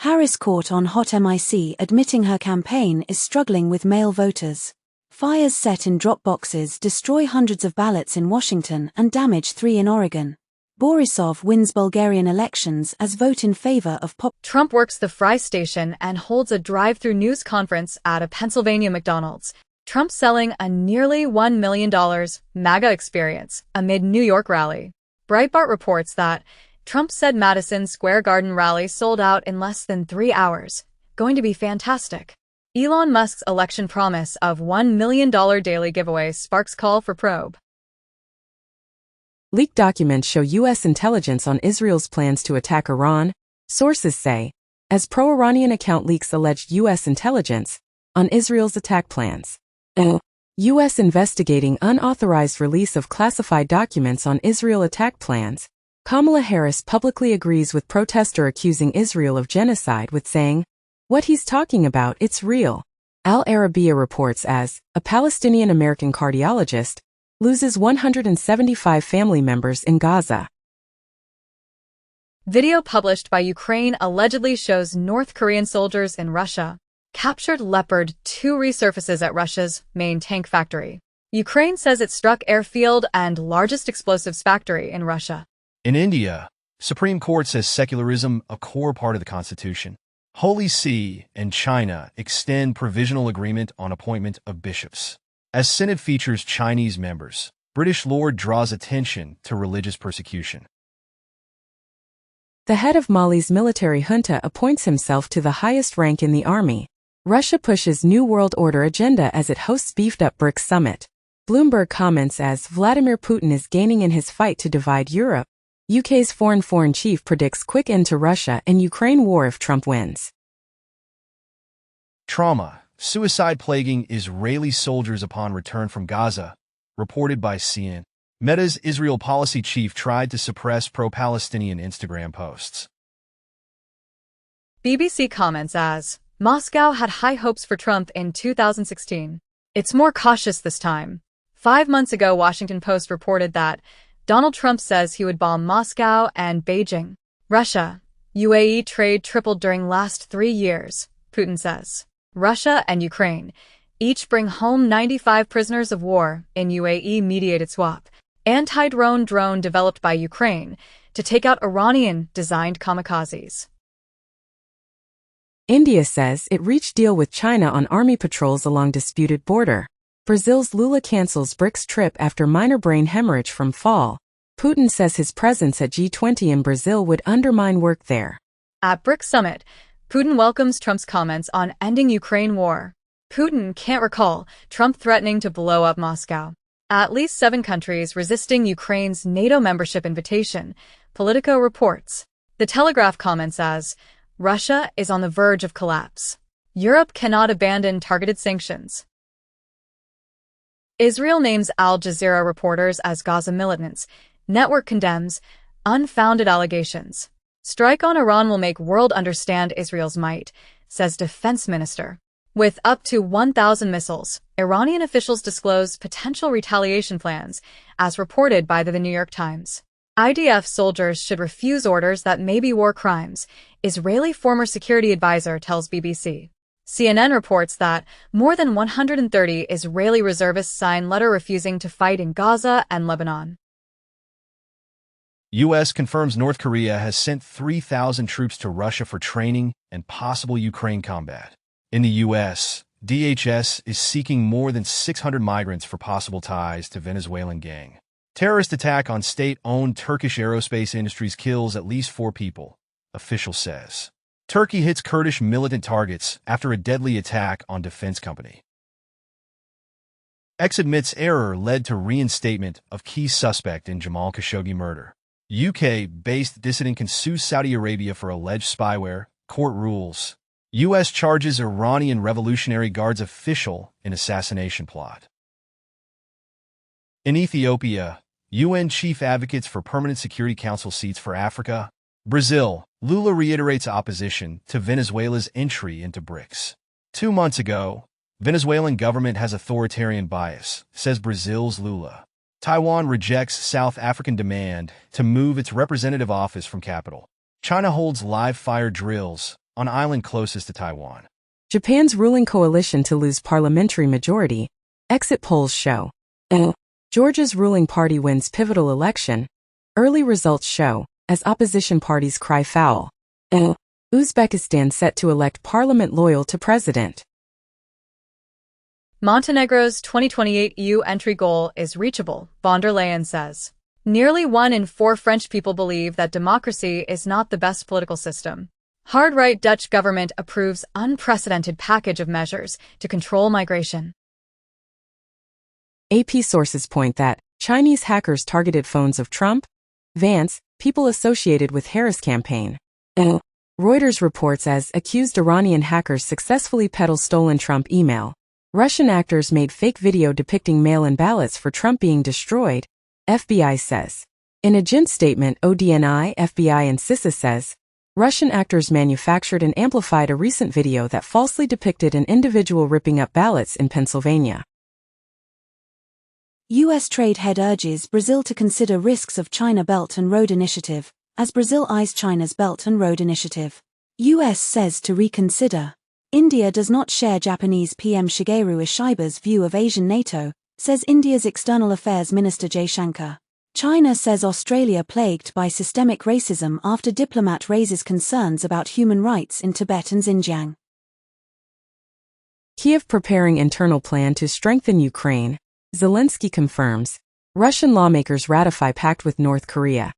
Harris caught on hot mic admitting her campaign is struggling with male voters. Fires set in drop boxes destroy hundreds of ballots in Washington and damage 3 in Oregon. Borisov wins Bulgarian elections as vote in favor of Trump works the fry station and holds a drive-through news conference at a Pennsylvania McDonald's. Trump selling a nearly $1 million MAGA experience amid New York rally. Breitbart reports that Trump said Madison Square Garden rally sold out in less than 3 hours. Going to be fantastic. Elon Musk's election promise of $1 million daily giveaway sparks call for probe. Leaked documents show U.S. intelligence on Israel's plans to attack Iran, sources say, as pro-Iranian account leaks alleged U.S. intelligence on Israel's attack plans. U.S. investigating unauthorized release of classified documents on Israel attack plans. Kamala Harris publicly agrees with protester accusing Israel of genocide with saying, "What he's talking about, it's real." Al Arabiya reports as, a Palestinian-American cardiologist loses 175 family members in Gaza. Video published by Ukraine allegedly shows North Korean soldiers in Russia. Captured Leopard 2 resurfaces at Russia's main tank factory. Ukraine says it struck airfield and largest explosives factory in Russia. In India, Supreme Court says secularism a core part of the Constitution. Holy See and China extend provisional agreement on appointment of bishops. As Synod features Chinese members, British Lord draws attention to religious persecution. The head of Mali's military junta appoints himself to the highest rank in the army. Russia pushes New World Order agenda as it hosts beefed-up BRICS summit. Bloomberg comments as Vladimir Putin is gaining in his fight to divide Europe. UK's foreign chief predicts quick end to Russia and Ukraine war if Trump wins. Trauma, suicide plaguing Israeli soldiers upon return from Gaza, reported by CNN. Meta's Israel policy chief tried to suppress pro-Palestinian Instagram posts. BBC comments as, Moscow had high hopes for Trump in 2016. It's more cautious this time. 5 months ago, Washington Post reported that Donald Trump says he would bomb Moscow and Beijing. Russia, UAE trade tripled during last 3 years, Putin says. Russia and Ukraine each bring home 95 prisoners of war in UAE-mediated swap. Anti-drone drone developed by Ukraine to take out Iranian-designed kamikazes. India says it reached deal with China on army patrols along disputed border. Brazil's Lula cancels BRICS trip after minor brain hemorrhage from fall. Putin says his presence at G20 in Brazil would undermine work there. At BRICS summit, Putin welcomes Trump's comments on ending Ukraine war. Putin can't recall Trump threatening to blow up Moscow. At least 7 countries resisting Ukraine's NATO membership invitation, Politico reports. The Telegraph comments as, Russia is on the verge of collapse. Europe cannot abandon targeted sanctions. Israel names Al Jazeera reporters as Gaza militants. Network condemns unfounded allegations. Strike on Iran will make world understand Israel's might, says defense minister. With up to 1,000 missiles, Iranian officials disclosed potential retaliation plans, as reported by the New York Times. IDF soldiers should refuse orders that may be war crimes, Israeli former security advisor tells BBC. CNN reports that more than 130 Israeli reservists signed letter refusing to fight in Gaza and Lebanon. U.S. confirms North Korea has sent 3,000 troops to Russia for training and possible Ukraine combat. In the U.S., DHS is seeking more than 600 migrants for possible ties to Venezuelan gang. Terrorist attack on state-owned Turkish aerospace industries kills at least 4 people, official says. Turkey hits Kurdish militant targets after a deadly attack on defense company. X admits error led to reinstatement of key suspect in Jamal Khashoggi murder. UK-based dissident can sue Saudi Arabia for alleged spyware, court rules. U.S. charges Iranian Revolutionary Guards official in assassination plot. In Ethiopia, UN chief advocates for permanent Security Council seats for Africa. Brazil, Lula reiterates opposition to Venezuela's entry into BRICS. 2 months ago, Venezuelan government has authoritarian bias, says Brazil's Lula. Taiwan rejects South African demand to move its representative office from capital. China holds live fire drills on island closest to Taiwan. Japan's ruling coalition to lose parliamentary majority, exit polls show. Georgia's ruling party wins pivotal election, early results show, as opposition parties cry foul. Uzbekistan set to elect parliament loyal to president. Montenegro's 2028 EU entry goal is reachable, von der Leyen says. Nearly 1 in 4 French people believe that democracy is not the best political system. Hard-right Dutch government approves unprecedented package of measures to control migration. AP sources point that Chinese hackers targeted phones of Trump, Vance, people associated with Harris campaign. Reuters reports as accused Iranian hackers successfully peddle stolen Trump email. Russian actors made fake video depicting mail-in ballots for Trump being destroyed, FBI says. In a joint statement, ODNI, FBI and CISA says, Russian actors manufactured and amplified a recent video that falsely depicted an individual ripping up ballots in Pennsylvania. U.S. trade head urges Brazil to consider risks of China Belt and Road Initiative, as Brazil eyes China's Belt and Road Initiative. U.S. says to reconsider. India does not share Japanese PM Shigeru Ishiba's view of Asian NATO, says India's External Affairs Minister Jaishankar. China says Australia plagued by systemic racism after diplomat raises concerns about human rights in Tibet and Xinjiang. Kiev preparing internal plan to strengthen Ukraine, Zelensky confirms. Russian lawmakers ratify pact with North Korea.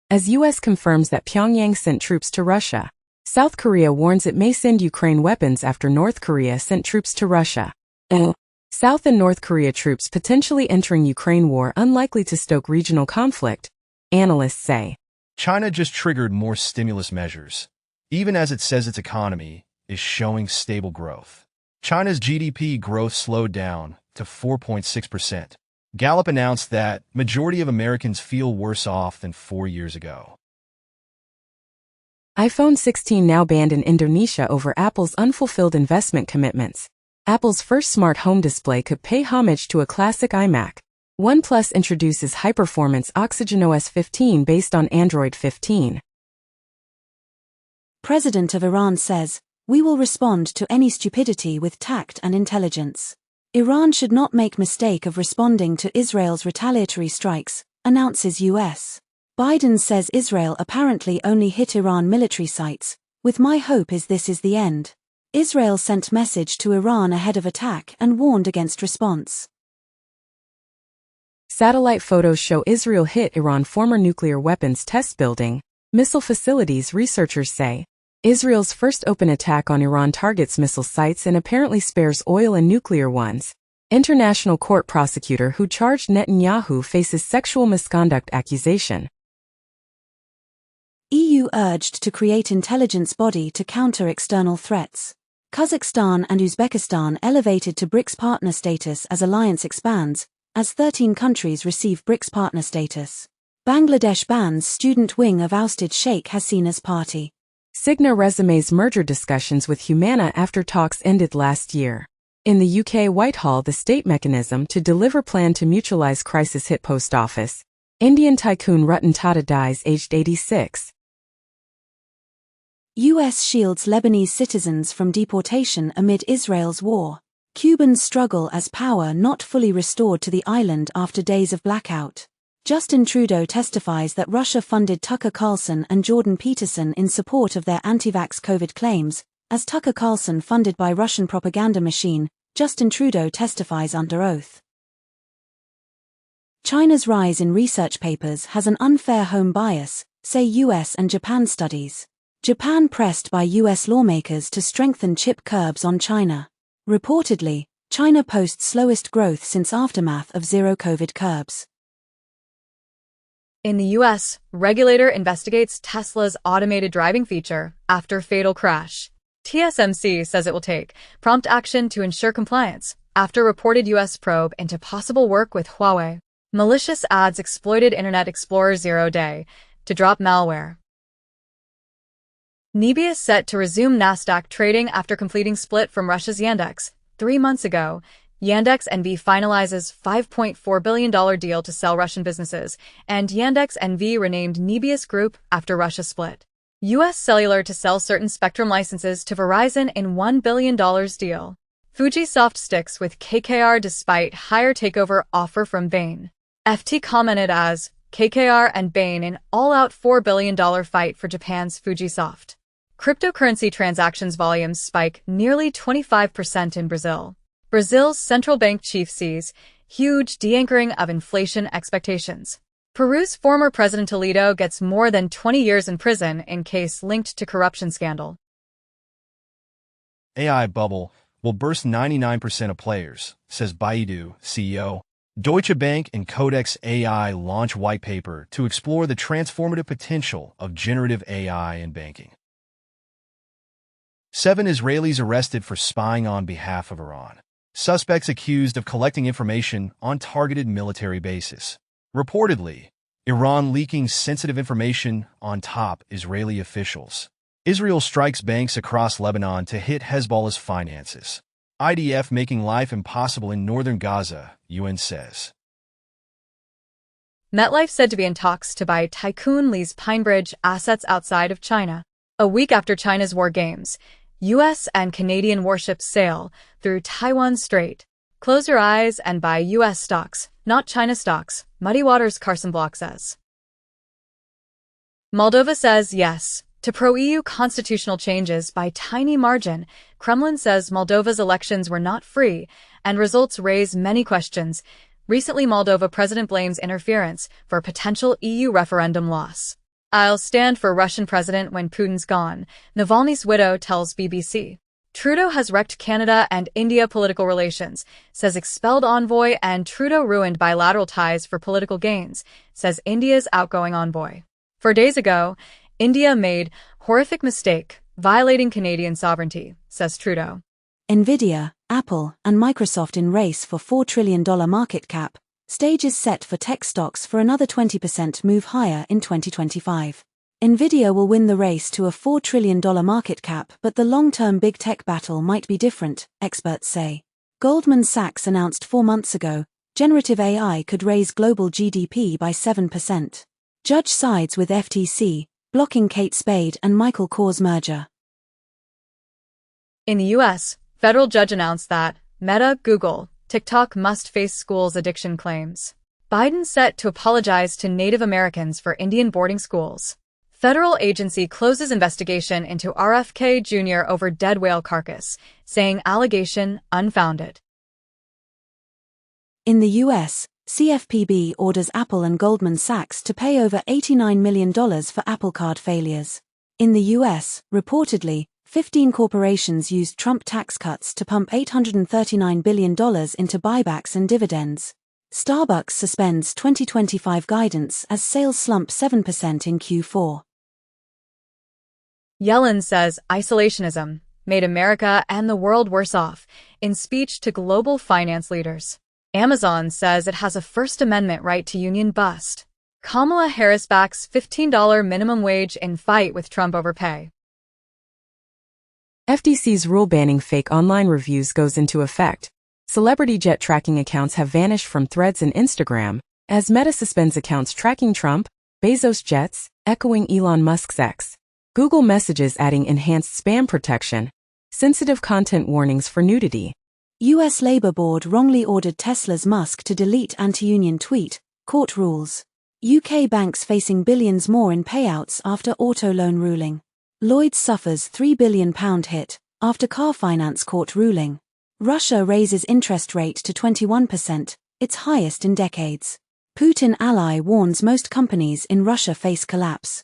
As U.S. confirms that Pyongyang sent troops to Russia, South Korea warns it may send Ukraine weapons after North Korea sent troops to Russia. South and North Korea troops potentially entering Ukraine war unlikely to stoke regional conflict, analysts say. China just triggered more stimulus measures, even as it says its economy is showing stable growth. China's GDP growth slowed down to 4.6%. Gallup announced that majority of Americans feel worse off than 4 years ago. iPhone 16 now banned in Indonesia over Apple's unfulfilled investment commitments. Apple's first smart home display could pay homage to a classic iMac. OnePlus introduces high-performance OxygenOS 15 based on Android 15. President of Iran says, "We will respond to any stupidity with tact and intelligence." Iran should not make mistake of responding to Israel's retaliatory strikes, announces U.S. Biden says Israel apparently only hit Iran military sites, with "My hope is this is the end." Israel sent message to Iran ahead of attack and warned against response. Satellite photos show Israel hit Iran former nuclear weapons test building, missile facilities, researchers say. Israel's first open attack on Iran targets missile sites and apparently spares oil and nuclear ones. International court prosecutor who charged Netanyahu faces sexual misconduct accusation. EU urged to create intelligence body to counter external threats. Kazakhstan and Uzbekistan elevated to BRICS partner status as alliance expands, as 13 countries receive BRICS partner status. Bangladesh bans student wing of ousted Sheikh Hasina's party. Cigna resumes merger discussions with Humana after talks ended last year. In the UK Whitehall, the state mechanism to deliver plan to mutualize crisis hit post office. Indian tycoon Ratan Tata dies aged 86. U.S. shields Lebanese citizens from deportation amid Israel's war. Cubans struggle as power not fully restored to the island after days of blackout. Justin Trudeau testifies that Russia funded Tucker Carlson and Jordan Peterson in support of their anti-vax COVID claims, as Tucker Carlson funded by Russian propaganda machine. Justin Trudeau testifies under oath. China's rise in research papers has an unfair home bias, say U.S. and Japan studies. Japan pressed by U.S. lawmakers to strengthen chip curbs on China. Reportedly, China posts slowest growth since aftermath of zero-COVID curbs. In the U.S., regulator investigates Tesla's automated driving feature after fatal crash. TSMC says it will take prompt action to ensure compliance after reported U.S. probe into possible work with Huawei. Malicious ads exploited Internet Explorer 0 day to drop malware. Nebius set to resume Nasdaq trading after completing split from Russia's Yandex. 3 months ago, Yandex NV finalizes $5.4 billion deal to sell Russian businesses, and Yandex NV renamed Nebius Group after Russia split. U.S. Cellular to sell certain spectrum licenses to Verizon in $1 billion deal. Fujisoft sticks with KKR despite higher takeover offer from Bain. FT commented as KKR and Bain in all-out $4 billion fight for Japan's Fujisoft. Cryptocurrency transactions volumes spike nearly 25% in Brazil. Brazil's central bank chief sees huge de-anchoring of inflation expectations. Peru's former President Toledo gets more than 20 years in prison in case linked to corruption scandal. AI bubble will burst 99% of players, says Baidu CEO. Deutsche Bank and Codex AI launch white paper to explore the transformative potential of generative AI in banking. 7 Israelis arrested for spying on behalf of Iran. Suspects accused of collecting information on targeted military bases. Reportedly, Iran leaking sensitive information on top Israeli officials. Israel strikes banks across Lebanon to hit Hezbollah's finances. IDF making life impossible in northern Gaza, UN says. MetLife said to be in talks to buy Tycoon Lee's Pinebridge assets outside of China. A week after China's war games, U.S. and Canadian warships sail through Taiwan Strait. Close your eyes and buy U.S. stocks, not China stocks, Muddy Waters' Carson Block says. Moldova says yes to pro-EU constitutional changes by tiny margin. Kremlin says Moldova's elections were not free, and results raise many questions. Recently, Moldova president blames interference for potential EU referendum loss. I'll stand for Russian president when Putin's gone, Navalny's widow tells BBC. Trudeau has wrecked Canada and India political relations, says expelled envoy, and Trudeau ruined bilateral ties for political gains, says India's outgoing envoy. 4 days ago, India made horrific mistake, violating Canadian sovereignty, says Trudeau. Nvidia, Apple, and Microsoft in race for $4 trillion market cap. Stage is set for tech stocks for another 20% move higher in 2025. Nvidia will win the race to a $4 trillion market cap, but the long-term big tech battle might be different, experts say. Goldman Sachs announced 4 months ago, generative AI could raise global GDP by 7%. Judge sides with FTC, blocking Kate Spade and Michael Kors merger. In the U.S., federal judge announced that Meta, Google, TikTok must face schools addiction claims. Biden set to apologize to Native Americans for Indian boarding schools. Federal agency closes investigation into RFK Jr. over dead whale carcass, saying allegation unfounded. In the U.S., CFPB orders Apple and Goldman Sachs to pay over $89 million for Apple Card failures. In the U.S., reportedly, 15 corporations used Trump tax cuts to pump $839 billion into buybacks and dividends. Starbucks suspends 2025 guidance as sales slump 7% in Q4. Yellen says isolationism made America and the world worse off in speech to global finance leaders. Amazon says it has a First Amendment right to union bust. Kamala Harris backs $15 minimum wage in fight with Trump over pay. FTC's rule banning fake online reviews goes into effect. Celebrity jet tracking accounts have vanished from Threads and Instagram, as Meta suspends accounts tracking Trump, Bezos jets, echoing Elon Musk's X. Google Messages adding enhanced spam protection, sensitive content warnings for nudity. U.S. Labor Board wrongly ordered Tesla's Musk to delete anti-union tweet, court rules. UK banks facing billions more in payouts after auto loan ruling. Lloyds suffers £3 billion hit after car finance court ruling. Russia raises interest rate to 21%, its highest in decades. Putin ally warns most companies in Russia face collapse.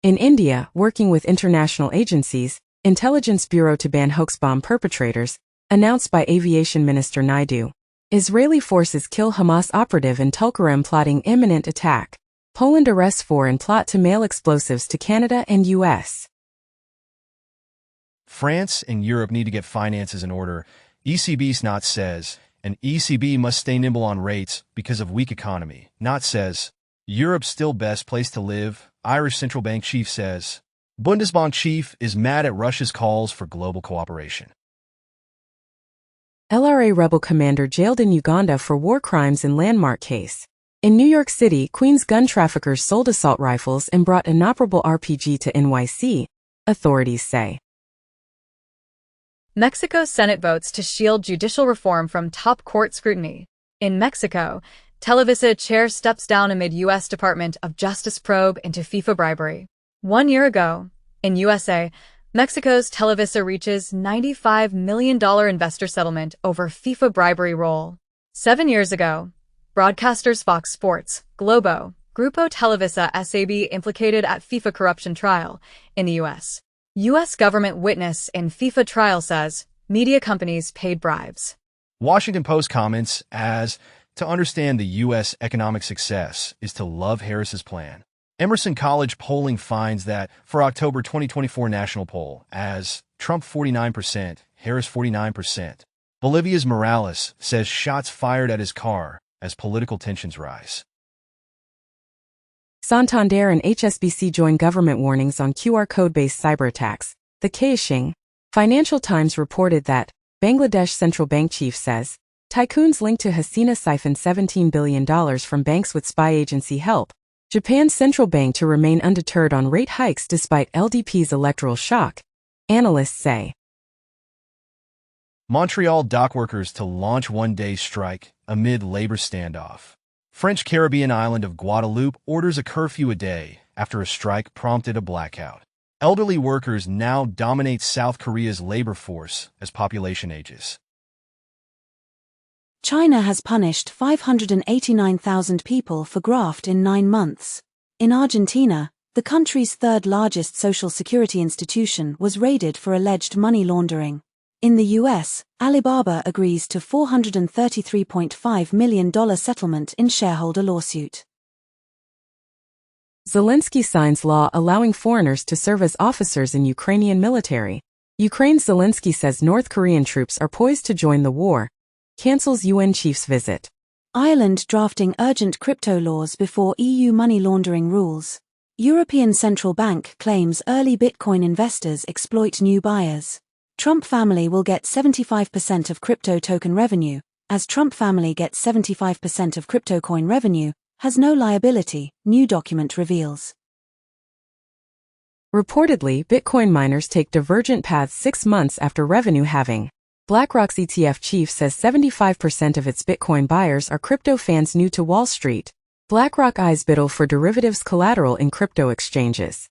In India, working with international agencies, Intelligence Bureau to ban hoax bomb perpetrators, announced by Aviation Minister Naidu. Israeli forces kill Hamas operative in Tulkarem plotting imminent attack. Poland arrests 4 in plot to mail explosives to Canada and U.S. France and Europe need to get finances in order, ECB Snot says, and ECB must stay nimble on rates because of weak economy. Not says, Europe's still best place to live, Irish central bank chief says. Bundesbank chief is mad at Russia's calls for global cooperation. LRA rebel commander jailed in Uganda for war crimes in landmark case. In New York City, Queens gun traffickers sold assault rifles and brought inoperable RPG to NYC, authorities say. Mexico's Senate votes to shield judicial reform from top court scrutiny. In Mexico, Televisa chair steps down amid U.S. Department of Justice probe into FIFA bribery. 1 year ago, in USA, Mexico's Televisa reaches $95 million investor settlement over FIFA bribery roll. 7 years ago, broadcasters Fox Sports, Globo, Grupo Televisa SAB implicated at FIFA corruption trial in the U.S. U.S. government witness in FIFA trial says media companies paid bribes. Washington Post comments as, to understand the U.S. economic success is to love Harris's plan. Emerson College polling finds that for October 2024 national poll, as Trump 49%, Harris 49%. Bolivia's Morales says shots fired at his car as political tensions rise. Santander and HSBC join government warnings on QR code-based cyber attacks. The Kaixing Financial Times reported that Bangladesh central bank chief says tycoons linked to Hasina siphoned $17 billion from banks with spy agency help. Japan's central bank to remain undeterred on rate hikes despite LDP's electoral shock, analysts say. Montreal dockworkers to launch one-day strike amid labor standoff. French Caribbean island of Guadeloupe orders a curfew a day after a strike prompted a blackout. Elderly workers now dominate South Korea's labor force as population ages. China has punished 589,000 people for graft in 9 months. In Argentina, the country's third-largest social security institution was raided for alleged money laundering. In the U.S., Alibaba agrees to $433.5 million settlement in shareholder lawsuit. Zelensky signs law allowing foreigners to serve as officers in Ukrainian military. Ukraine's Zelensky says North Korean troops are poised to join the war. Cancels UN chief's visit. Ireland drafting urgent crypto laws before EU money laundering rules. European Central Bank claims early Bitcoin investors exploit new buyers. Trump family will get 75% of crypto token revenue, as Trump family gets 75% of crypto coin revenue, has no liability, new document reveals. Reportedly, Bitcoin miners take divergent paths 6 months after revenue halving. BlackRock's ETF chief says 75% of its Bitcoin buyers are crypto fans new to Wall Street. BlackRock eyes biddle for derivatives collateral in crypto exchanges.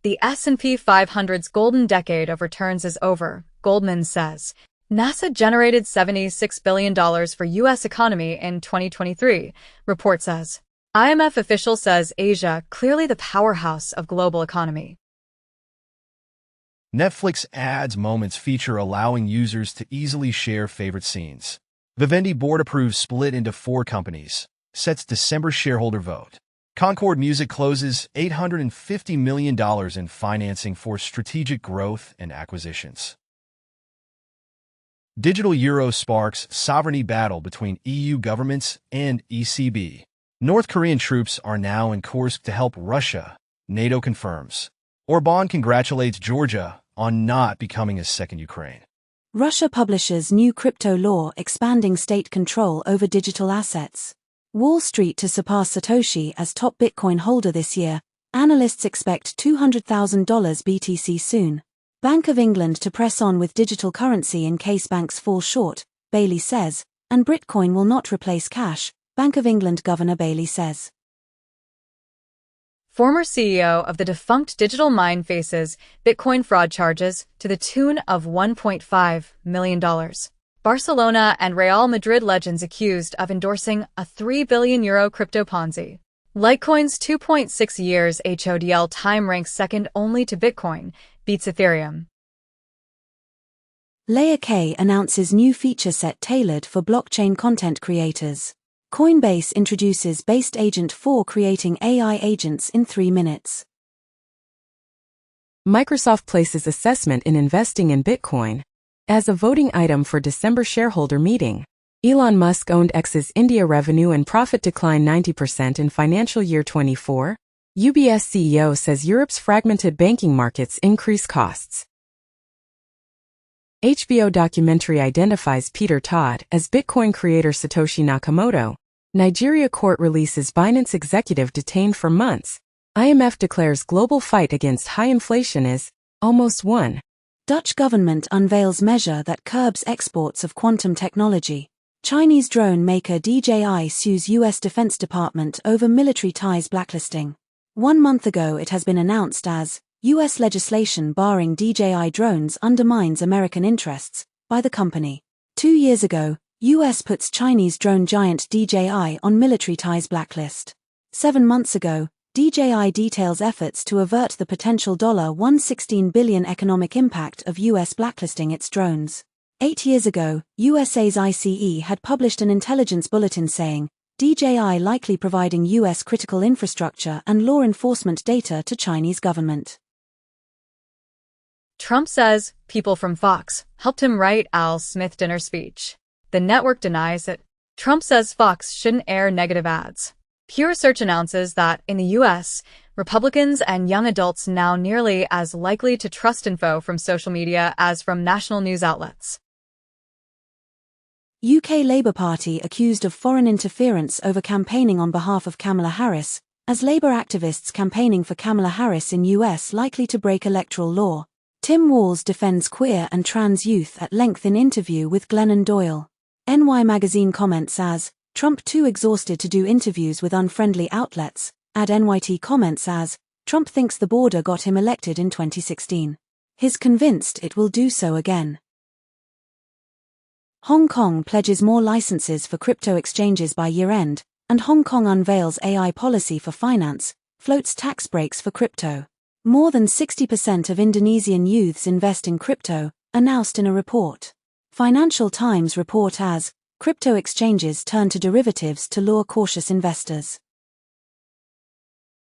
The S&P 500's golden decade of returns is over, Goldman says. NASA generated $76 billion for U.S. economy in 2023, report says. IMF official says Asia clearly the powerhouse of global economy. Netflix Ads Moments feature allowing users to easily share favorite scenes. Vivendi board approves split into 4 companies. Sets December shareholder vote. Concord Music closes $850 million in financing for strategic growth and acquisitions. Digital euro sparks sovereignty battle between EU governments and ECB. North Korean troops are now in Kursk to help Russia, NATO confirms. Orbán congratulates Georgia on not becoming a second Ukraine. Russia publishes new crypto law expanding state control over digital assets. Wall Street to surpass Satoshi as top Bitcoin holder this year. Analysts expect $200,000 BTC soon. Bank of England to press on with digital currency in case banks fall short, Bailey says, and Bitcoin will not replace cash, Bank of England Governor Bailey says. Former CEO of the defunct digital mine faces Bitcoin fraud charges to the tune of $1.5 million. Barcelona and Real Madrid legends accused of endorsing a €3 billion crypto Ponzi. Litecoin's 2.6 years HODL time ranks second only to Bitcoin, beats Ethereum. Layer K announces new feature set tailored for blockchain content creators. Coinbase introduces Based Agent 4 creating AI agents in 3 minutes. Microsoft places assessment in investing in Bitcoin as a voting item for December shareholder meeting. Elon Musk owned X's India revenue and profit declined 90% in financial year 24. UBS CEO says Europe's fragmented banking markets increase costs. HBO documentary identifies Peter Todd as Bitcoin creator Satoshi Nakamoto. Nigeria court releases Binance executive detained for months. IMF declares global fight against high inflation is almost won. Dutch government unveils measure that curbs exports of quantum technology. Chinese drone maker DJI sues U.S. Defense Department over military ties blacklisting. 1 month ago it has been announced as U.S. legislation barring DJI drones undermines American interests by the company. 2 years ago, U.S. puts Chinese drone giant DJI on military ties blacklist. 7 months ago, DJI details efforts to avert the potential $116 billion economic impact of U.S. blacklisting its drones. 8 years ago, USA's ICE had published an intelligence bulletin saying, DJI likely providing U.S. critical infrastructure and law enforcement data to Chinese government. Trump says people from Fox helped him write Al Smith dinner speech. The network denies it. Trump says Fox shouldn't air negative ads. Pew Research announces that, in the U.S., Republicans and young adults now nearly as likely to trust info from social media as from national news outlets. UK Labour Party accused of foreign interference over campaigning on behalf of Kamala Harris, as Labour activists campaigning for Kamala Harris in US likely to break electoral law. Tim Walz defends queer and trans youth at length in interview with Glennon Doyle. NY Magazine comments as, Trump too exhausted to do interviews with unfriendly outlets. NYT comments as, Trump thinks the border got him elected in 2016. He's convinced it will do so again. Hong Kong pledges more licenses for crypto exchanges by year-end, and Hong Kong unveils AI policy for finance, floats tax breaks for crypto. More than 60% of Indonesian youths invest in crypto, announced in a report. Financial Times report as, crypto exchanges turn to derivatives to lure cautious investors.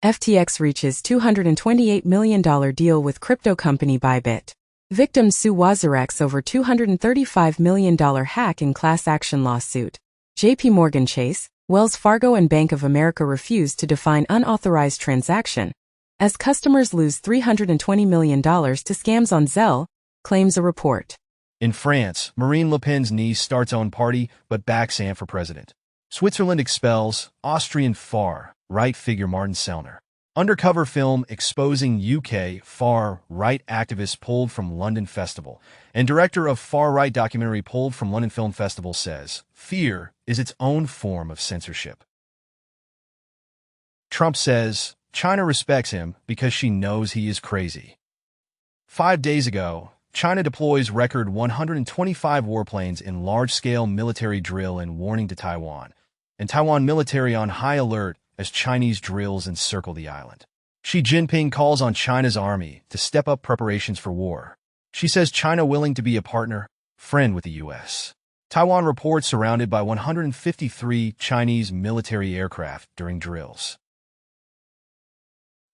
FTX reaches $228 million deal with crypto company Bybit. Victims sue WazirX over $235 million hack in class action lawsuit. JP Morgan Chase, Wells Fargo and Bank of America refuse to define unauthorized transaction, as customers lose $320 million to scams on Zelle, claims a report. In France, Marine Le Pen's niece starts own party but backs Anne for president. Switzerland expels Austrian far-right figure Martin Sellner. Undercover film exposing UK far-right activists pulled from London Festival. And director of far-right documentary pulled from London Film Festival says, fear is its own form of censorship. Trump says, China respects him because she knows he is crazy. 5 days ago, China deploys record 125 warplanes in large-scale military drill and warning to Taiwan. And Taiwan military on high alert as Chinese drills encircle the island. Xi Jinping calls on China's army to step up preparations for war. She says China willing to be a partner, friend with the U.S. Taiwan reports surrounded by 153 Chinese military aircraft during drills.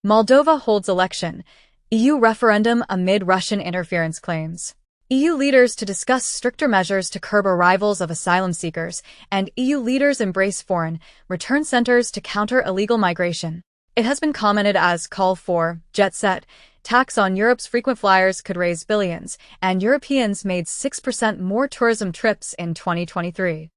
Moldova holds election. EU referendum amid Russian interference claims. EU leaders to discuss stricter measures to curb arrivals of asylum seekers, and EU leaders embrace foreign return centers to counter illegal migration. It has been commented as call for jet set. Tax on Europe's frequent flyers could raise billions, and Europeans made 6% more tourism trips in 2023.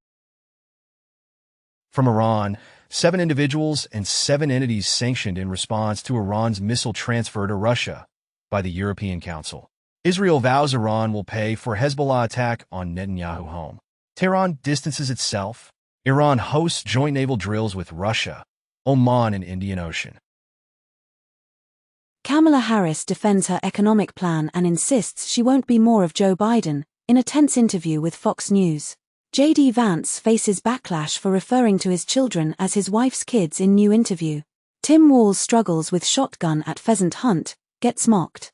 From Iran, 7 individuals and 7 entities sanctioned in response to Iran's missile transfer to Russia by the European Council. Israel vows Iran will pay for Hezbollah attack on Netanyahu home. Tehran distances itself. Iran hosts joint naval drills with Russia, Oman and Indian Ocean. Kamala Harris defends her economic plan and insists she won't be more of Joe Biden, in a tense interview with Fox News. J.D. Vance faces backlash for referring to his children as his wife's kids in new interview. Tim Walz struggles with shotgun at pheasant hunt, gets mocked.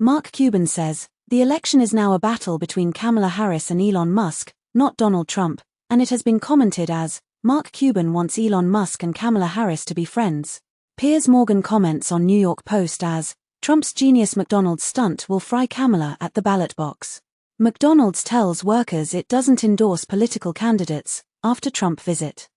Mark Cuban says, the election is now a battle between Kamala Harris and Elon Musk, not Donald Trump, and it has been commented as, Mark Cuban wants Elon Musk and Kamala Harris to be friends. Piers Morgan comments on New York Post as, Trump's genius McDonald's stunt will fry Kamala at the ballot box. McDonald's tells workers it doesn't endorse political candidates after Trump visit.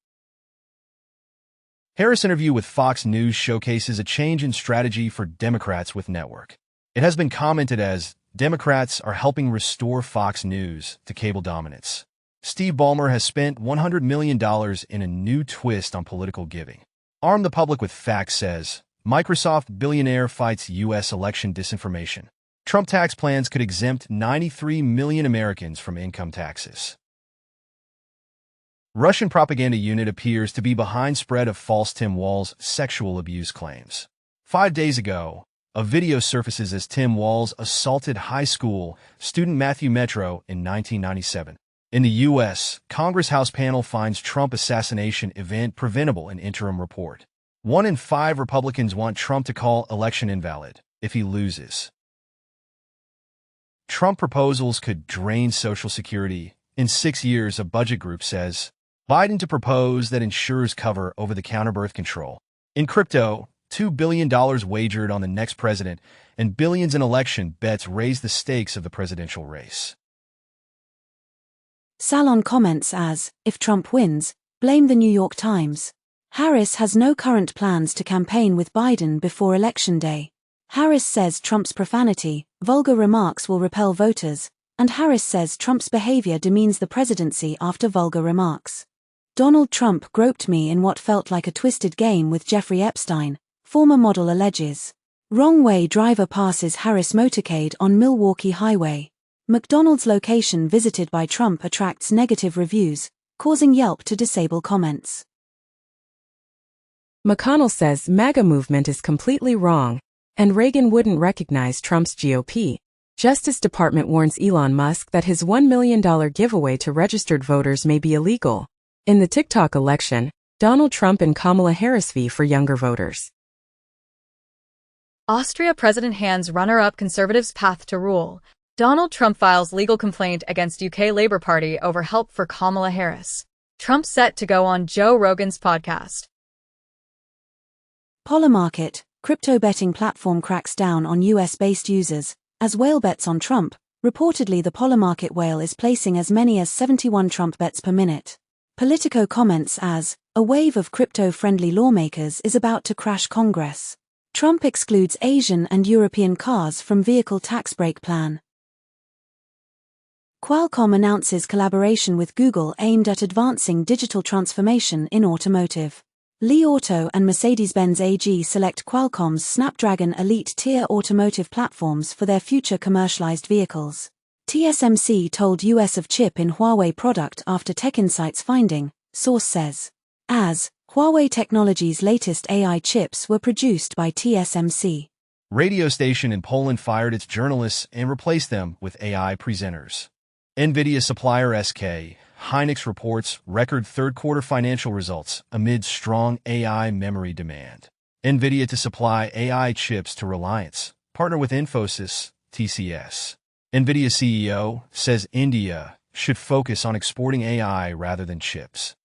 Harris' interview with Fox News showcases a change in strategy for Democrats with network. It has been commented as, Democrats are helping restore Fox News to cable dominance. Steve Ballmer has spent $100 million in a new twist on political giving. Arm the public with facts, says Microsoft billionaire fights U.S. election disinformation. Trump tax plans could exempt 93 million Americans from income taxes. Russian propaganda unit appears to be behind spread of false Tim Walz sexual abuse claims. 5 days ago, a video surfaces as Tim Walz assaulted high school student Matthew Metro in 1997. In the U.S., Congress House panel finds Trump assassination event preventable in interim report. 1 in 5 Republicans want Trump to call election invalid if he loses. Trump proposals could drain Social Security in 6 years, a budget group says. Biden to propose that insurers cover over-the-counter birth control. In crypto, $2 billion wagered on the next president, and billions in election bets raise the stakes of the presidential race. Salon comments as, if Trump wins, blame the New York Times. Harris has no current plans to campaign with Biden before Election Day. Harris says Trump's profanity, vulgar remarks will repel voters, and Harris says Trump's behavior demeans the presidency after vulgar remarks. Donald Trump groped me in what felt like a twisted game with Jeffrey Epstein, former model alleges. Wrong way driver passes Harris motorcade on Milwaukee Highway. McDonald's location visited by Trump attracts negative reviews, causing Yelp to disable comments. McConnell says MAGA movement is completely wrong, and Reagan wouldn't recognize Trump's GOP. Justice Department warns Elon Musk that his $1 million giveaway to registered voters may be illegal. In the TikTok election, Donald Trump and Kamala Harris v. for younger voters. Austria president hands runner-up Conservatives' path to rule. Donald Trump files legal complaint against UK Labour Party over help for Kamala Harris. Trump set to go on Joe Rogan's podcast. Polymarket, crypto betting platform cracks down on US-based users, as whale bets on Trump. Reportedly the Polymarket whale is placing as many as 71 Trump bets per minute. Politico comments as, a wave of crypto-friendly lawmakers is about to crash Congress. Trump excludes Asian and European cars from vehicle tax break plan. Qualcomm announces collaboration with Google aimed at advancing digital transformation in automotive. Li Auto and Mercedes-Benz AG select Qualcomm's Snapdragon Elite tier automotive platforms for their future commercialized vehicles. TSMC told US of chip in Huawei product after TechInsights finding, source says. As Huawei Technologies' latest AI chips were produced by TSMC. Radio station in Poland fired its journalists and replaced them with AI presenters. NVIDIA supplier SK Hynix reports record third-quarter financial results amid strong AI memory demand. NVIDIA to supply AI chips to Reliance, partner with Infosys, TCS. NVIDIA CEO says India should focus on exporting AI rather than chips.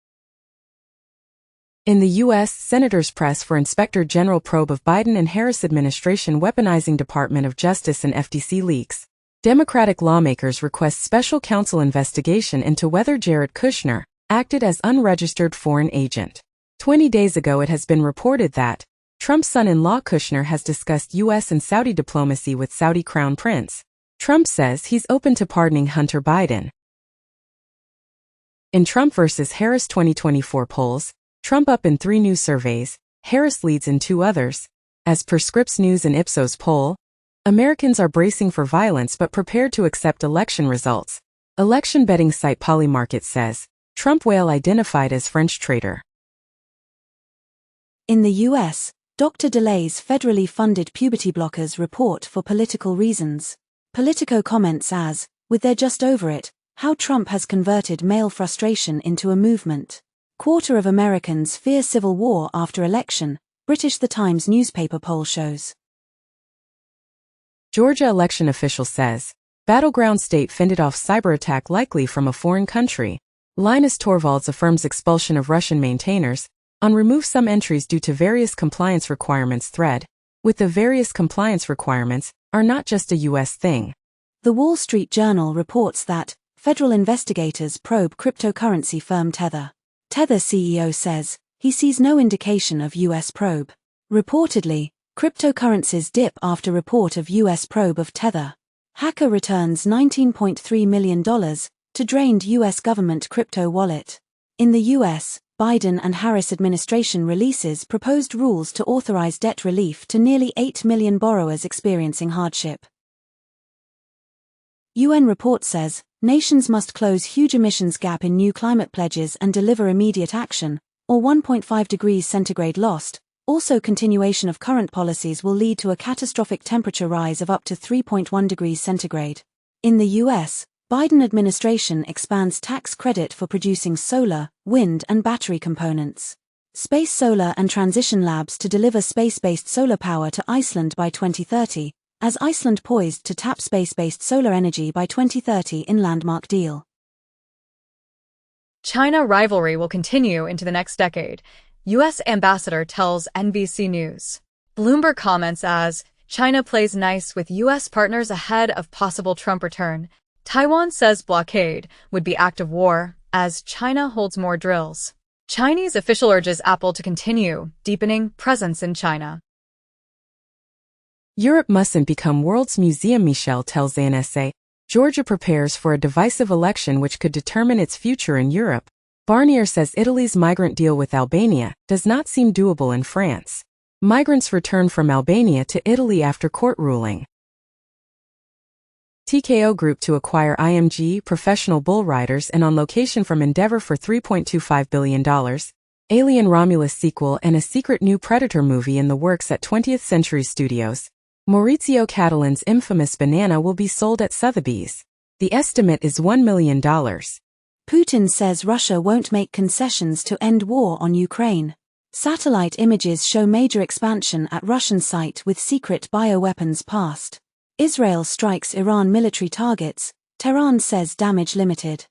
In the U.S., senators press for Inspector General probe of Biden and Harris administration weaponizing Department of Justice and FTC leaks. Democratic lawmakers request special counsel investigation into whether Jared Kushner acted as unregistered foreign agent. 20 days ago it has been reported that Trump's son-in-law Kushner has discussed U.S. and Saudi diplomacy with Saudi Crown Prince. Trump says he's open to pardoning Hunter Biden. In Trump versus Harris 2024 polls, Trump up in 3 new surveys, Harris leads in 2 others. As per Scripps News and Ipsos poll, Americans are bracing for violence but prepared to accept election results. Election betting site Polymarket says, Trump whale identified as French traitor. In the U.S., doctor delays federally funded puberty blockers report for political reasons. Politico comments as, with their just over it, how Trump has converted male frustration into a movement. Quarter of Americans fear civil war after election, British The Times newspaper poll shows. Georgia election official says, battleground state fended off cyber attack likely from a foreign country. Linus Torvalds affirms expulsion of Russian maintainers, on remove some entries due to various compliance requirements thread, with the various compliance requirements, are not just a U.S. thing. The Wall Street Journal reports that federal investigators probe cryptocurrency firm Tether. Tether CEO says he sees no indication of U.S. probe. Reportedly, cryptocurrencies dip after report of U.S. probe of Tether. Hacker returns $19.3 million, to drained U.S. government crypto wallet. In the U.S., Biden and Harris administration releases proposed rules to authorize debt relief to nearly 8 million borrowers experiencing hardship. UN report says, nations must close huge emissions gap in new climate pledges and deliver immediate action, or 1.5 degrees centigrade lost. Also, continuation of current policies will lead to a catastrophic temperature rise of up to 3.1 degrees centigrade. In the U.S., Biden administration expands tax credit for producing solar, wind and battery components. Space Solar and Transition Labs to deliver space-based solar power to Iceland by 2030, as Iceland poised to tap space-based solar energy by 2030 in landmark deal. China rivalry will continue into the next decade, U.S. ambassador tells NBC News. Bloomberg comments as, China plays nice with U.S. partners ahead of possible Trump return. Taiwan says blockade would be act of war, as China holds more drills. Chinese official urges Apple to continue deepening presence in China. Europe mustn't become world's museum, Michel tells ANSA. Georgia prepares for a divisive election which could determine its future in Europe. Barnier says Italy's migrant deal with Albania does not seem doable in France. Migrants return from Albania to Italy after court ruling. TKO Group to acquire IMG Professional Bull Riders and on location from Endeavor for $3.25 billion. Alien Romulus sequel and a secret new Predator movie in the works at 20th Century Studios. Maurizio Catalan's infamous banana will be sold at Sotheby's. The estimate is $1 million. Putin says Russia won't make concessions to end war on Ukraine. Satellite images show major expansion at Russian site with secret bioweapons passed. Israel strikes Iran military targets, Tehran says damage limited.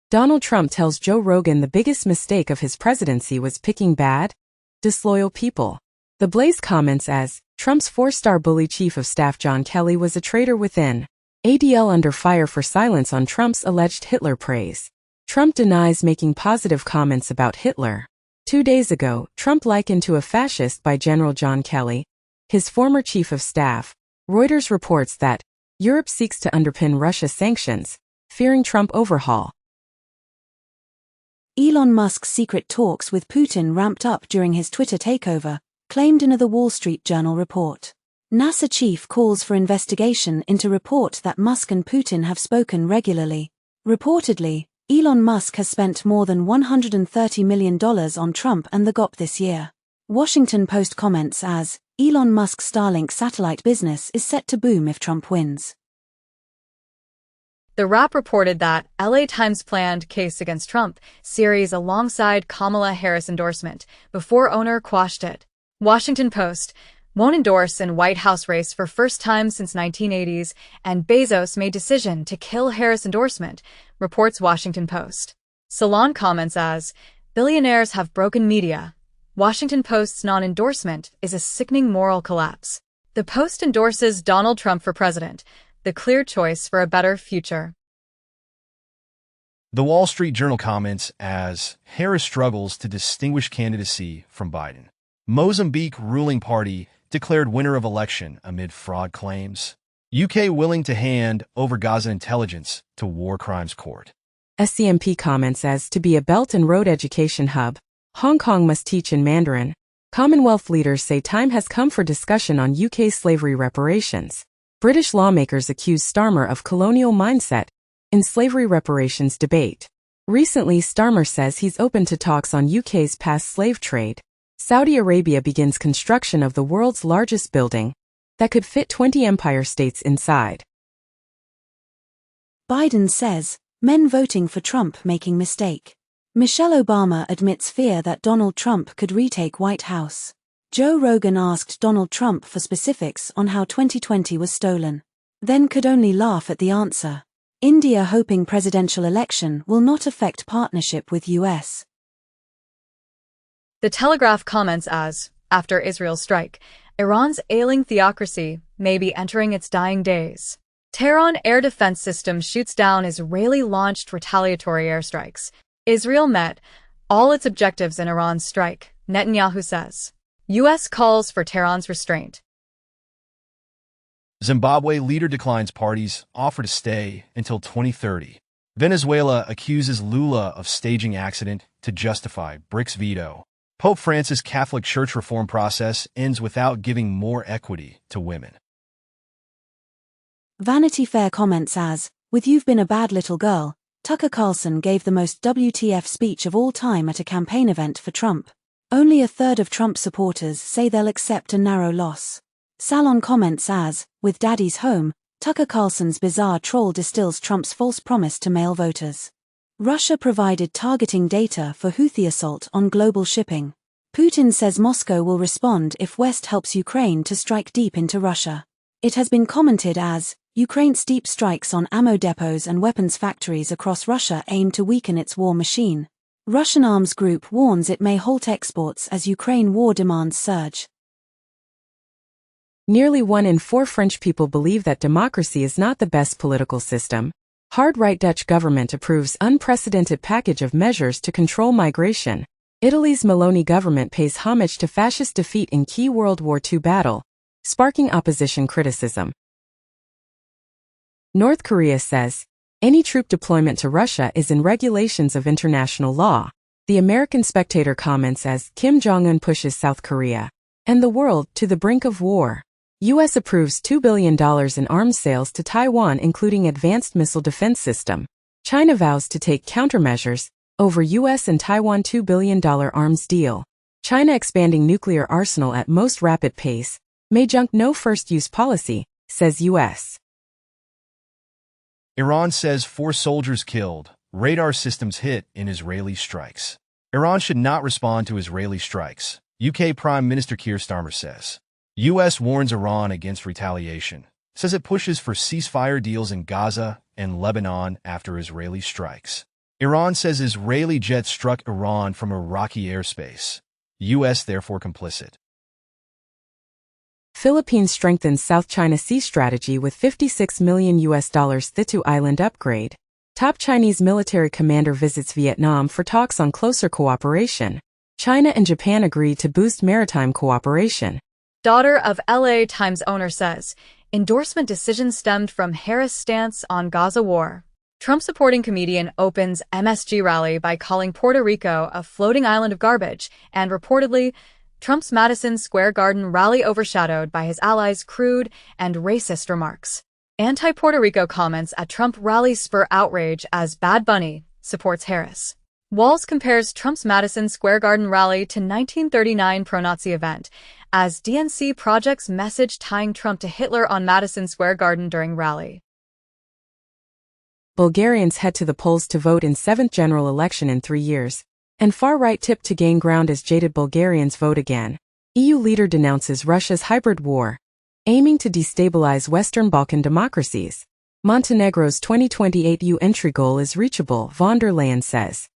Donald Trump tells Joe Rogan the biggest mistake of his presidency was picking bad, disloyal people. The Blaze comments as, Trump's four-star bully chief of staff John Kelly was a traitor within. ADL under fire for silence on Trump's alleged Hitler praise. Trump denies making positive comments about Hitler. 2 days ago, Trump likened to a fascist by General John Kelly, his former chief of staff. Reuters reports that Europe seeks to underpin Russia sanctions, fearing Trump overhaul. Elon Musk's secret talks with Putin ramped up during his Twitter takeover, claimed in a Wall Street Journal report. NASA chief calls for investigation into report that Musk and Putin have spoken regularly. Reportedly, Elon Musk has spent more than $130 million on Trump and the GOP this year. Washington Post comments as, Elon Musk's Starlink satellite business is set to boom if Trump wins. The Wrap reported that LA Times planned case against Trump series alongside Kamala Harris endorsement before owner quashed it. Washington Post won't endorse in White House race for first time since 1980s, and Bezos made decision to kill Harris endorsement, reports Washington Post. Salon comments as, billionaires have broken media. Washington Post's non-endorsement is a sickening moral collapse. The Post endorses Donald Trump for president, the clear choice for a better future. The Wall Street Journal comments as, Harris struggles to distinguish candidacy from Biden. Mozambique ruling party declared winner of election amid fraud claims. UK willing to hand over Gaza intelligence to war crimes court. SCMP comments as, to be a Belt and Road education hub, Hong Kong must teach in Mandarin. Commonwealth leaders say time has come for discussion on UK slavery reparations. British lawmakers accuse Starmer of colonial mindset in slavery reparations debate. Recently, Starmer says he's open to talks on UK's past slave trade. Saudi Arabia begins construction of the world's largest building that could fit 20 empire states inside. Biden says, men voting for Trump making mistake. Michelle Obama admits fear that Donald Trump could retake White House. Joe Rogan asked Donald Trump for specifics on how 2020 was stolen. Then could only laugh at the answer. India hoping presidential election will not affect partnership with US. The Telegraph comments as, after Israel's strike, Iran's ailing theocracy may be entering its dying days. Tehran air defense system shoots down Israeli-launched retaliatory airstrikes. Israel met all its objectives in Iran's strike, Netanyahu says. U.S. calls for Tehran's restraint. Zimbabwe leader declines party's offer to stay until 2030. Venezuela accuses Lula of staging accident to justify BRICS veto. Pope Francis' Catholic Church reform process ends without giving more equity to women. Vanity Fair comments as, with "You've been a bad little girl," Tucker Carlson gave the most WTF speech of all time at a campaign event for Trump. Only a third of Trump supporters say they'll accept a narrow loss. Salon comments as, with Daddy's home, Tucker Carlson's bizarre troll distills Trump's false promise to male voters. Russia provided targeting data for Houthi assault on global shipping. Putin says Moscow will respond if West helps Ukraine to strike deep into Russia. It has been commented as, Ukraine's deep strikes on ammo depots and weapons factories across Russia aim to weaken its war machine. Russian arms group warns it may halt exports as Ukraine war demands surge. Nearly 1 in 4 French people believe that democracy is not the best political system. Hard-right Dutch government approves unprecedented package of measures to control migration. Italy's Meloni government pays homage to fascist defeat in key World War II battle, sparking opposition criticism. North Korea says, any troop deployment to Russia is in regulations of international law. The American Spectator comments as Kim Jong-un pushes South Korea and the world to the brink of war. U.S. approves $2 billion in arms sales to Taiwan, including advanced missile defense system. China vows to take countermeasures over U.S. and Taiwan $2 billion arms deal. China expanding nuclear arsenal at most rapid pace. May junk no first-use policy, says U.S. Iran says 4 soldiers killed, radar systems hit in Israeli strikes. Iran should not respond to Israeli strikes, UK Prime Minister Keir Starmer says. U.S. warns Iran against retaliation, says it pushes for ceasefire deals in Gaza and Lebanon after Israeli strikes. Iran says Israeli jets struck Iran from Iraqi airspace. U.S. therefore complicit. Philippines strengthens South China Sea strategy with $56 million Thitu Island upgrade. Top Chinese military commander visits Vietnam for talks on closer cooperation. China and Japan agree to boost maritime cooperation. Daughter of LA Times owner says, endorsement decision stemmed from Harris' stance on Gaza war. Trump-supporting comedian opens MSG rally by calling Puerto Rico a floating island of garbage, and reportedly, Trump's Madison Square Garden rally overshadowed by his allies' crude and racist remarks. Anti-Puerto Rico comments at Trump rally spur outrage as Bad Bunny supports Harris. Walls compares Trump's Madison Square Garden rally to 1939 pro-Nazi event, as DNC projects message tying Trump to Hitler on Madison Square Garden during rally. Bulgarians head to the polls to vote in 7th general election in 3 years, and far-right tip to gain ground as jaded Bulgarians vote again. EU leader denounces Russia's hybrid war, aiming to destabilize Western Balkan democracies. Montenegro's 2028 EU entry goal is reachable, von der Leyen says.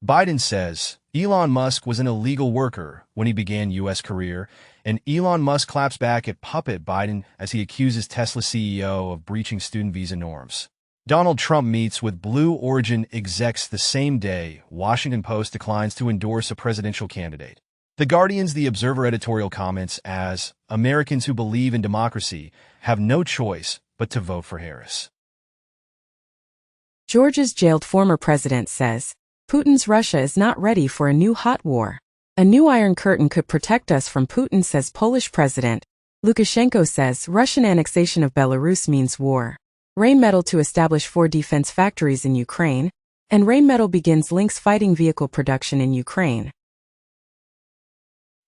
Biden says Elon Musk was an illegal worker when he began U.S. career, and Elon Musk claps back at puppet Biden as he accuses Tesla CEO of breaching student visa norms. Donald Trump meets with Blue Origin execs the same day. Washington Post declines to endorse a presidential candidate. The Guardian's The Observer editorial comments as Americans who believe in democracy have no choice but to vote for Harris. Georgia's jailed former president says, Putin's Russia is not ready for a new hot war. A new Iron Curtain could protect us from Putin, says Polish President. Lukashenko says Russian annexation of Belarus means war. Rheinmetall to establish 4 defense factories in Ukraine, and Rheinmetall begins Lynx fighting vehicle production in Ukraine.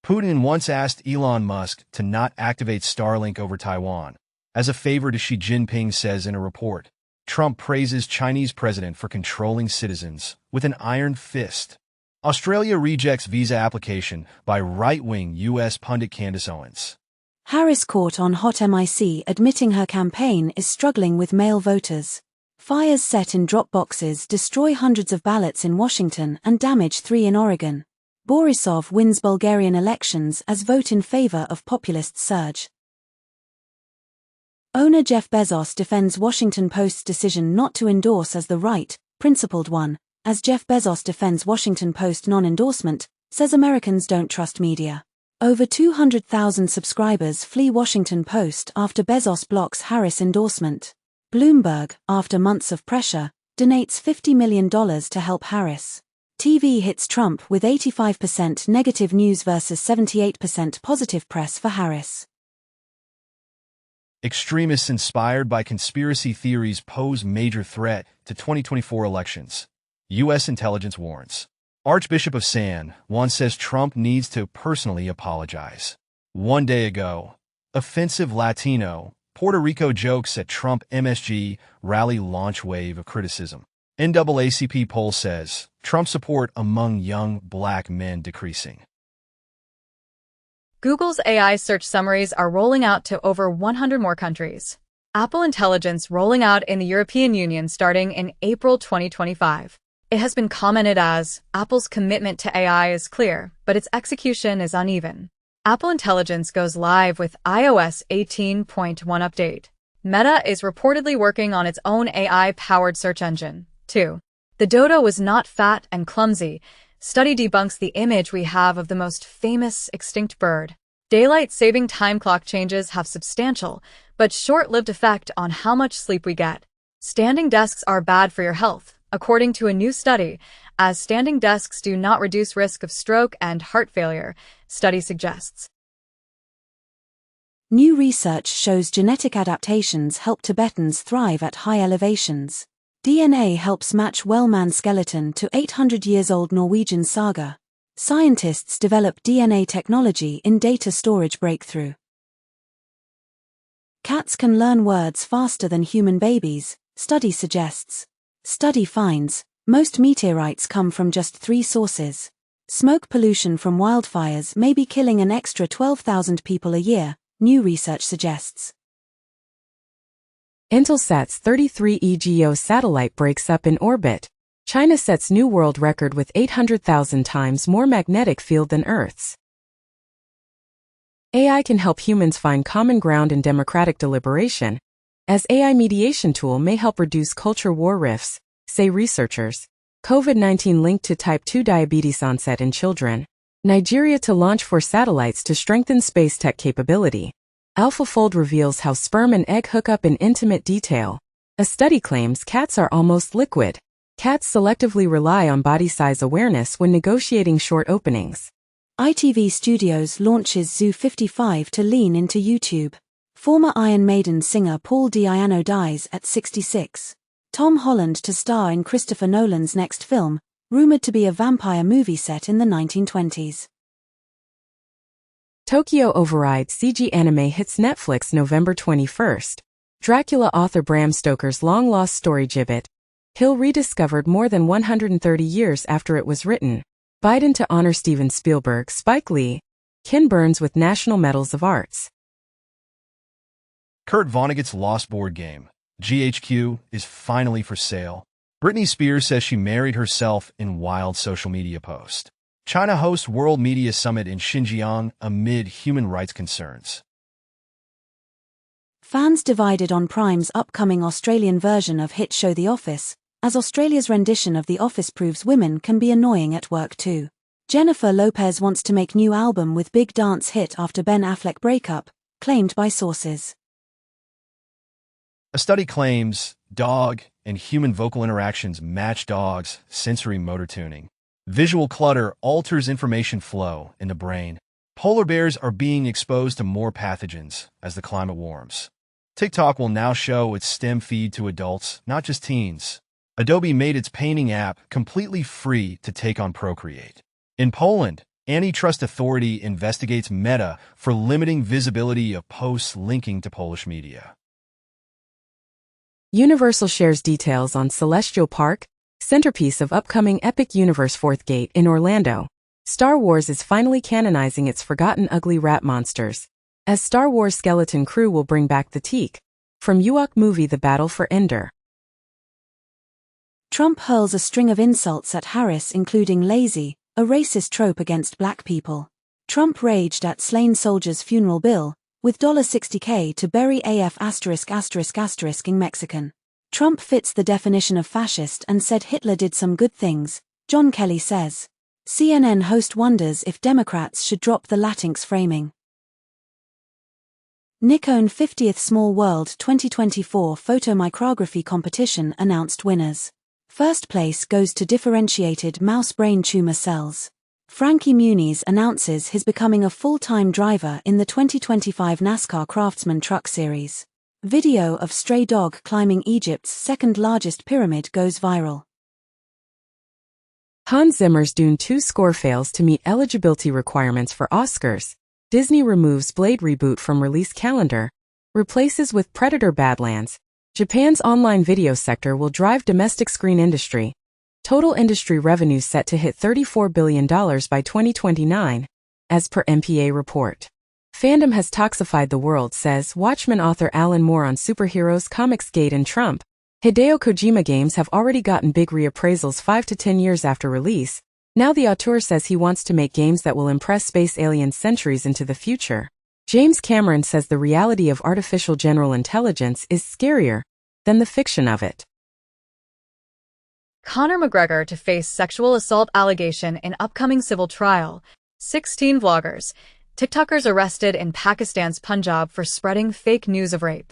Putin once asked Elon Musk to not activate Starlink over Taiwan, as a favor to Xi Jinping, says in a report. Trump praises Chinese president for controlling citizens with an iron fist. Australia rejects visa application by right-wing U.S. pundit Candace Owens. Harris caught on hot mic admitting her campaign is struggling with male voters. Fires set in drop boxes destroy hundreds of ballots in Washington and damage 3 in Oregon. Borisov wins Bulgarian elections as vote in favor of populists surge. Owner Jeff Bezos defends Washington Post's decision not to endorse as the right, principled one, as Jeff Bezos defends Washington Post non-endorsement, says Americans don't trust media. Over 200,000 subscribers flee Washington Post after Bezos blocks Harris endorsement. Bloomberg, after months of pressure, donates $50 million to help Harris. TV hits Trump with 85% negative news versus 78% positive press for Harris. Extremists inspired by conspiracy theories pose major threat to 2024 elections. U.S. intelligence warns. Archbishop of San Juan says Trump needs to personally apologize. 1 day ago, offensive Latino, Puerto Rico jokes at Trump MSG rally launch wave of criticism. NAACP poll says Trump support among young black men decreasing. Google's AI search summaries are rolling out to over 100 more countries. Apple Intelligence rolling out in the European Union starting in April 2025. It has been commented as, Apple's commitment to AI is clear, but its execution is uneven. Apple Intelligence goes live with iOS 18.1 update. Meta is reportedly working on its own AI-powered search engine, too. The dodo was not fat and clumsy. Study debunks the image we have of the most famous extinct bird. Daylight saving time clock changes have substantial, but short-lived effect on how much sleep we get. Standing desks are bad for your health, according to a new study, as standing desks do not reduce risk of stroke and heart failure, study suggests. New research shows genetic adaptations help Tibetans thrive at high elevations. DNA helps match Wellman skeleton to 800-years-old Norwegian saga. Scientists develop DNA technology in data storage breakthrough. Cats can learn words faster than human babies, study suggests. Study finds, most meteorites come from just 3 sources. Smoke pollution from wildfires may be killing an extra 12,000 people a year, new research suggests. Intelsat's 33E GEO satellite breaks up in orbit. China sets new world record with 800,000 times more magnetic field than Earth's. AI can help humans find common ground in democratic deliberation, as AI mediation tool may help reduce culture war rifts, say researchers. COVID-19 linked to type 2 diabetes onset in children. Nigeria to launch 4 satellites to strengthen space tech capability. AlphaFold reveals how sperm and egg hook up in intimate detail. A study claims cats are almost liquid. Cats selectively rely on body size awareness when negotiating short openings. ITV Studios launches Zoo 55 to lean into YouTube. Former Iron Maiden singer Paul Di'Anno dies at 66. Tom Holland to star in Christopher Nolan's next film, rumored to be a vampire movie set in the 1920s. Tokyo Override CG anime hits Netflix November 21st. Dracula author Bram Stoker's long-lost story Gibbet Hill rediscovered more than 130 years after it was written. Biden to honor Steven Spielberg, Spike Lee, Ken Burns with National Medals of Arts. Kurt Vonnegut's Lost board game, GHQ, is finally for sale. Britney Spears says she married herself in wild social media post. China hosts World Media Summit in Xinjiang amid human rights concerns. Fans divided on Prime's upcoming Australian version of hit show The Office, as Australia's rendition of The Office proves women can be annoying at work too. Jennifer Lopez wants to make new album with big dance hit after Ben Affleck breakup, claimed by sources. A study claims dog and human vocal interactions match dogs' sensory motor tuning. Visual clutter alters information flow in the brain. Polar bears are being exposed to more pathogens as the climate warms. TikTok will now show its STEM feed to adults, not just teens. Adobe made its painting app completely free to take on Procreate. In Poland, Antitrust Authority investigates Meta for limiting visibility of posts linking to Polish media. Universal shares details on Celestial Park, centerpiece of upcoming Epic Universe 4th Gate in Orlando. Star Wars is finally canonizing its forgotten ugly rat monsters, as Star Wars Skeleton Crew will bring back the teak. From Ewok movie The Battle for Endor. Trump hurls a string of insults at Harris including lazy, a racist trope against black people. Trump raged at slain soldiers' funeral bill, with $60K to bury AF *****ing Mexican. Trump fits the definition of fascist and said Hitler did some good things, John Kelly says. CNN host wonders if Democrats should drop the Latinx framing. Nikon 50th Small World 2024 photomicrography competition announced winners. First place goes to differentiated mouse brain tumor cells. Frankie Muniz announces his becoming a full-time driver in the 2025 NASCAR Craftsman Truck Series. Video of stray dog climbing Egypt's second-largest pyramid goes viral. Hans Zimmer's Dune 2 score fails to meet eligibility requirements for Oscars. Disney removes Blade reboot from release calendar, replaces with Predator Badlands. Japan's online video sector will drive domestic screen industry. Total industry revenue set to hit $34 billion by 2029, as per MPA report. Fandom has toxified the world, says Watchmen author Alan Moore on superheroes, Comicsgate and Trump. Hideo Kojima games have already gotten big reappraisals 5 to 10 years after release. Now the auteur says he wants to make games that will impress space aliens centuries into the future. James Cameron says the reality of artificial general intelligence is scarier than the fiction of it. Conor McGregor to face sexual assault allegation in upcoming civil trial. 16 vloggers, TikTokers arrested in Pakistan's Punjab for spreading fake news of rape.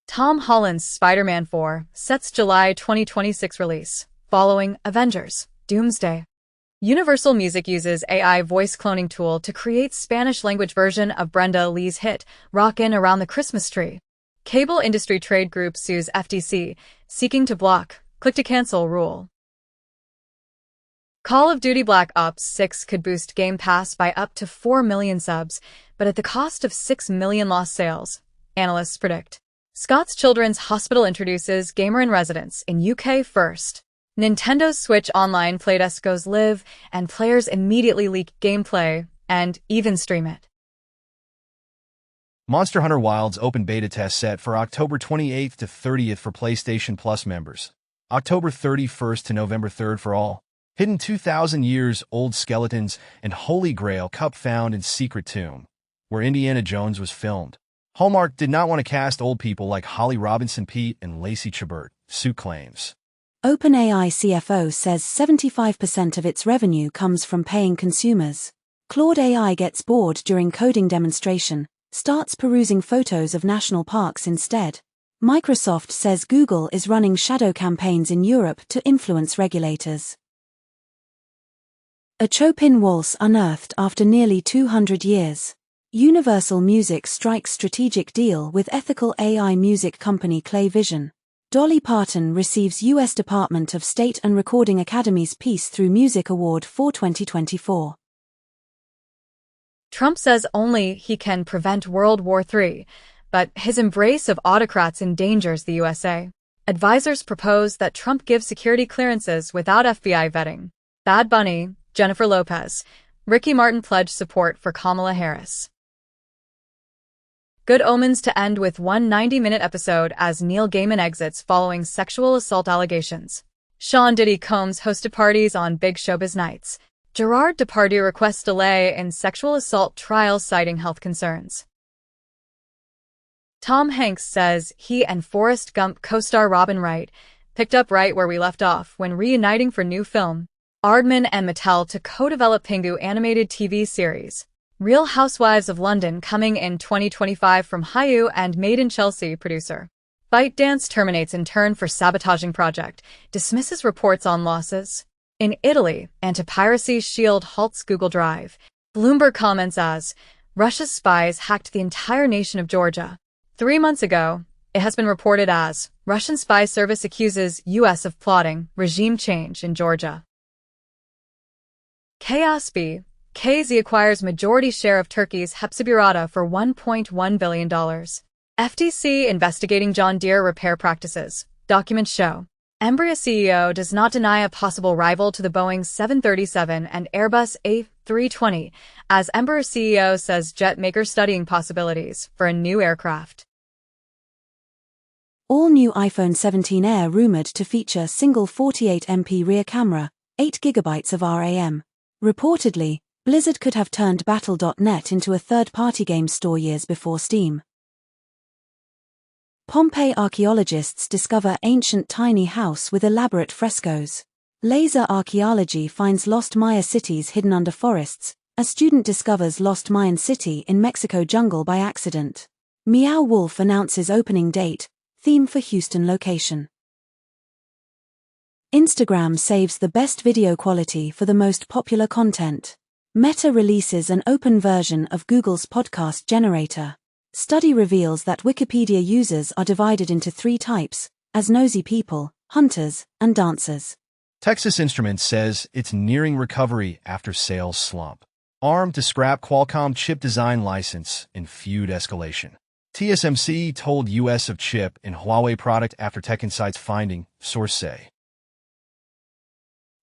Tom Holland's Spider-Man 4 sets July 2026 release, following Avengers: Doomsday. Universal Music uses AI voice cloning tool to create Spanish-language version of Brenda Lee's hit, Rockin' Around the Christmas Tree. Cable industry trade group sues FTC, seeking to block click-to-cancel rule. Call of Duty Black Ops 6 could boost Game Pass by up to 4 million subs, but at the cost of 6 million lost sales, analysts predict. Scots Children's Hospital introduces Gamer-in-Residence in UK first. Nintendo's Switch Online playtest goes live, and players immediately leak gameplay and even stream it. Monster Hunter Wilds open beta test set for October 28th to 30th for PlayStation Plus members. October 31st to November 3rd for all. Hidden 2,000-years-old skeletons and Holy Grail cup found in Secret Tomb, where Indiana Jones was filmed. Hallmark did not want to cast old people like Holly Robinson Peete and Lacey Chabert, suit claims. OpenAI CFO says 75% of its revenue comes from paying consumers. Claude AI gets bored during coding demonstration, starts perusing photos of national parks instead. Microsoft says Google is running shadow campaigns in Europe to influence regulators. A Chopin waltz unearthed after nearly 200 years. Universal Music strikes strategic deal with ethical AI music company Clay Vision. Dolly Parton receives U.S. Department of State and Recording Academy's Peace Through Music Award for 2024. Trump says only he can prevent World War III, but his embrace of autocrats endangers the USA. Advisors propose that Trump give security clearances without FBI vetting. Bad Bunny, Jennifer Lopez, Ricky Martin pledged support for Kamala Harris. Good omens to end with one 90-minute episode as Neil Gaiman exits following sexual assault allegations. Sean Diddy Combs hosted parties on Big Showbiz Nights. Gerard Depardieu requests delay in sexual assault trial citing health concerns. Tom Hanks says he and Forrest Gump co-star Robin Wright picked up right where we left off when reuniting for new film. Aardman and Mattel to co-develop Pingu animated TV series. Real Housewives of London coming in 2025 from Hayu and Made in Chelsea producer. ByteDance terminates intern for sabotaging project, dismisses reports on losses. In Italy, anti-piracy shield halts Google Drive. Bloomberg comments as, Russia's spies hacked the entire nation of Georgia. 3 months ago, it has been reported as, Russian spy service accuses U.S. of plotting regime change in Georgia. Chaos KZ acquires majority share of Turkey's Hepsiburada for $1.1 billion. FTC investigating John Deere repair practices. Documents show. Embraer CEO does not deny a possible rival to the Boeing 737 and Airbus A320, as Embraer CEO says jet maker studying possibilities for a new aircraft. All new iPhone 17 Air rumored to feature single 48MP rear camera, 8 GB of RAM. Reportedly, Blizzard could have turned Battle.net into a third-party game store years before Steam. Pompeii archaeologists discover ancient tiny house with elaborate frescoes. Laser archaeology finds lost Maya cities hidden under forests. A student discovers lost Mayan city in Mexico jungle by accident. Meow Wolf announces opening date, theme for Houston location. Instagram saves the best video quality for the most popular content. Meta releases an open version of Google's podcast generator. Study reveals that Wikipedia users are divided into 3 types, as nosy people, hunters, and dancers. Texas Instruments says it's nearing recovery after sales slump. ARM to scrap Qualcomm chip design license in feud escalation. TSMC told U.S. of chip in Huawei product after Tech Insights finding, source say.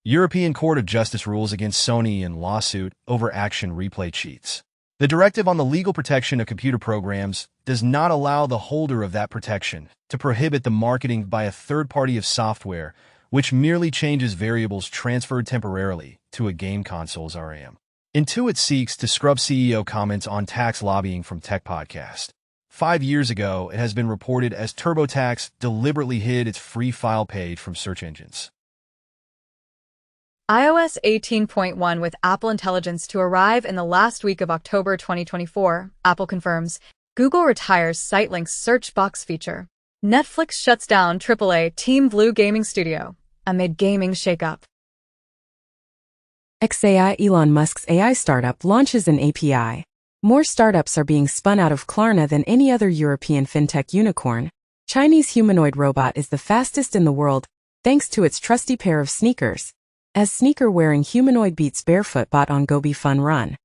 European Court of Justice rules against Sony in lawsuit over action replay cheats. The directive on the legal protection of computer programs does not allow the holder of that protection to prohibit the marketing by a third party of software, which merely changes variables transferred temporarily to a game console's RAM. Intuit seeks to scrub CEO comments on tax lobbying from Tech Podcast. 5 years ago, it has been reported as TurboTax deliberately hid its free file page from search engines. iOS 18.1 with Apple Intelligence to arrive in the last week of October 2024, Apple confirms. Google retires Site Link's search box feature. Netflix shuts down AAA Team Blue gaming studio amid gaming shakeup. XAI Elon Musk's AI startup launches an API. More startups are being spun out of Klarna than any other European fintech unicorn. Chinese humanoid robot is the fastest in the world, thanks to its trusty pair of sneakers. As sneaker-wearing humanoid beats barefoot bot on Gobi Fun Run.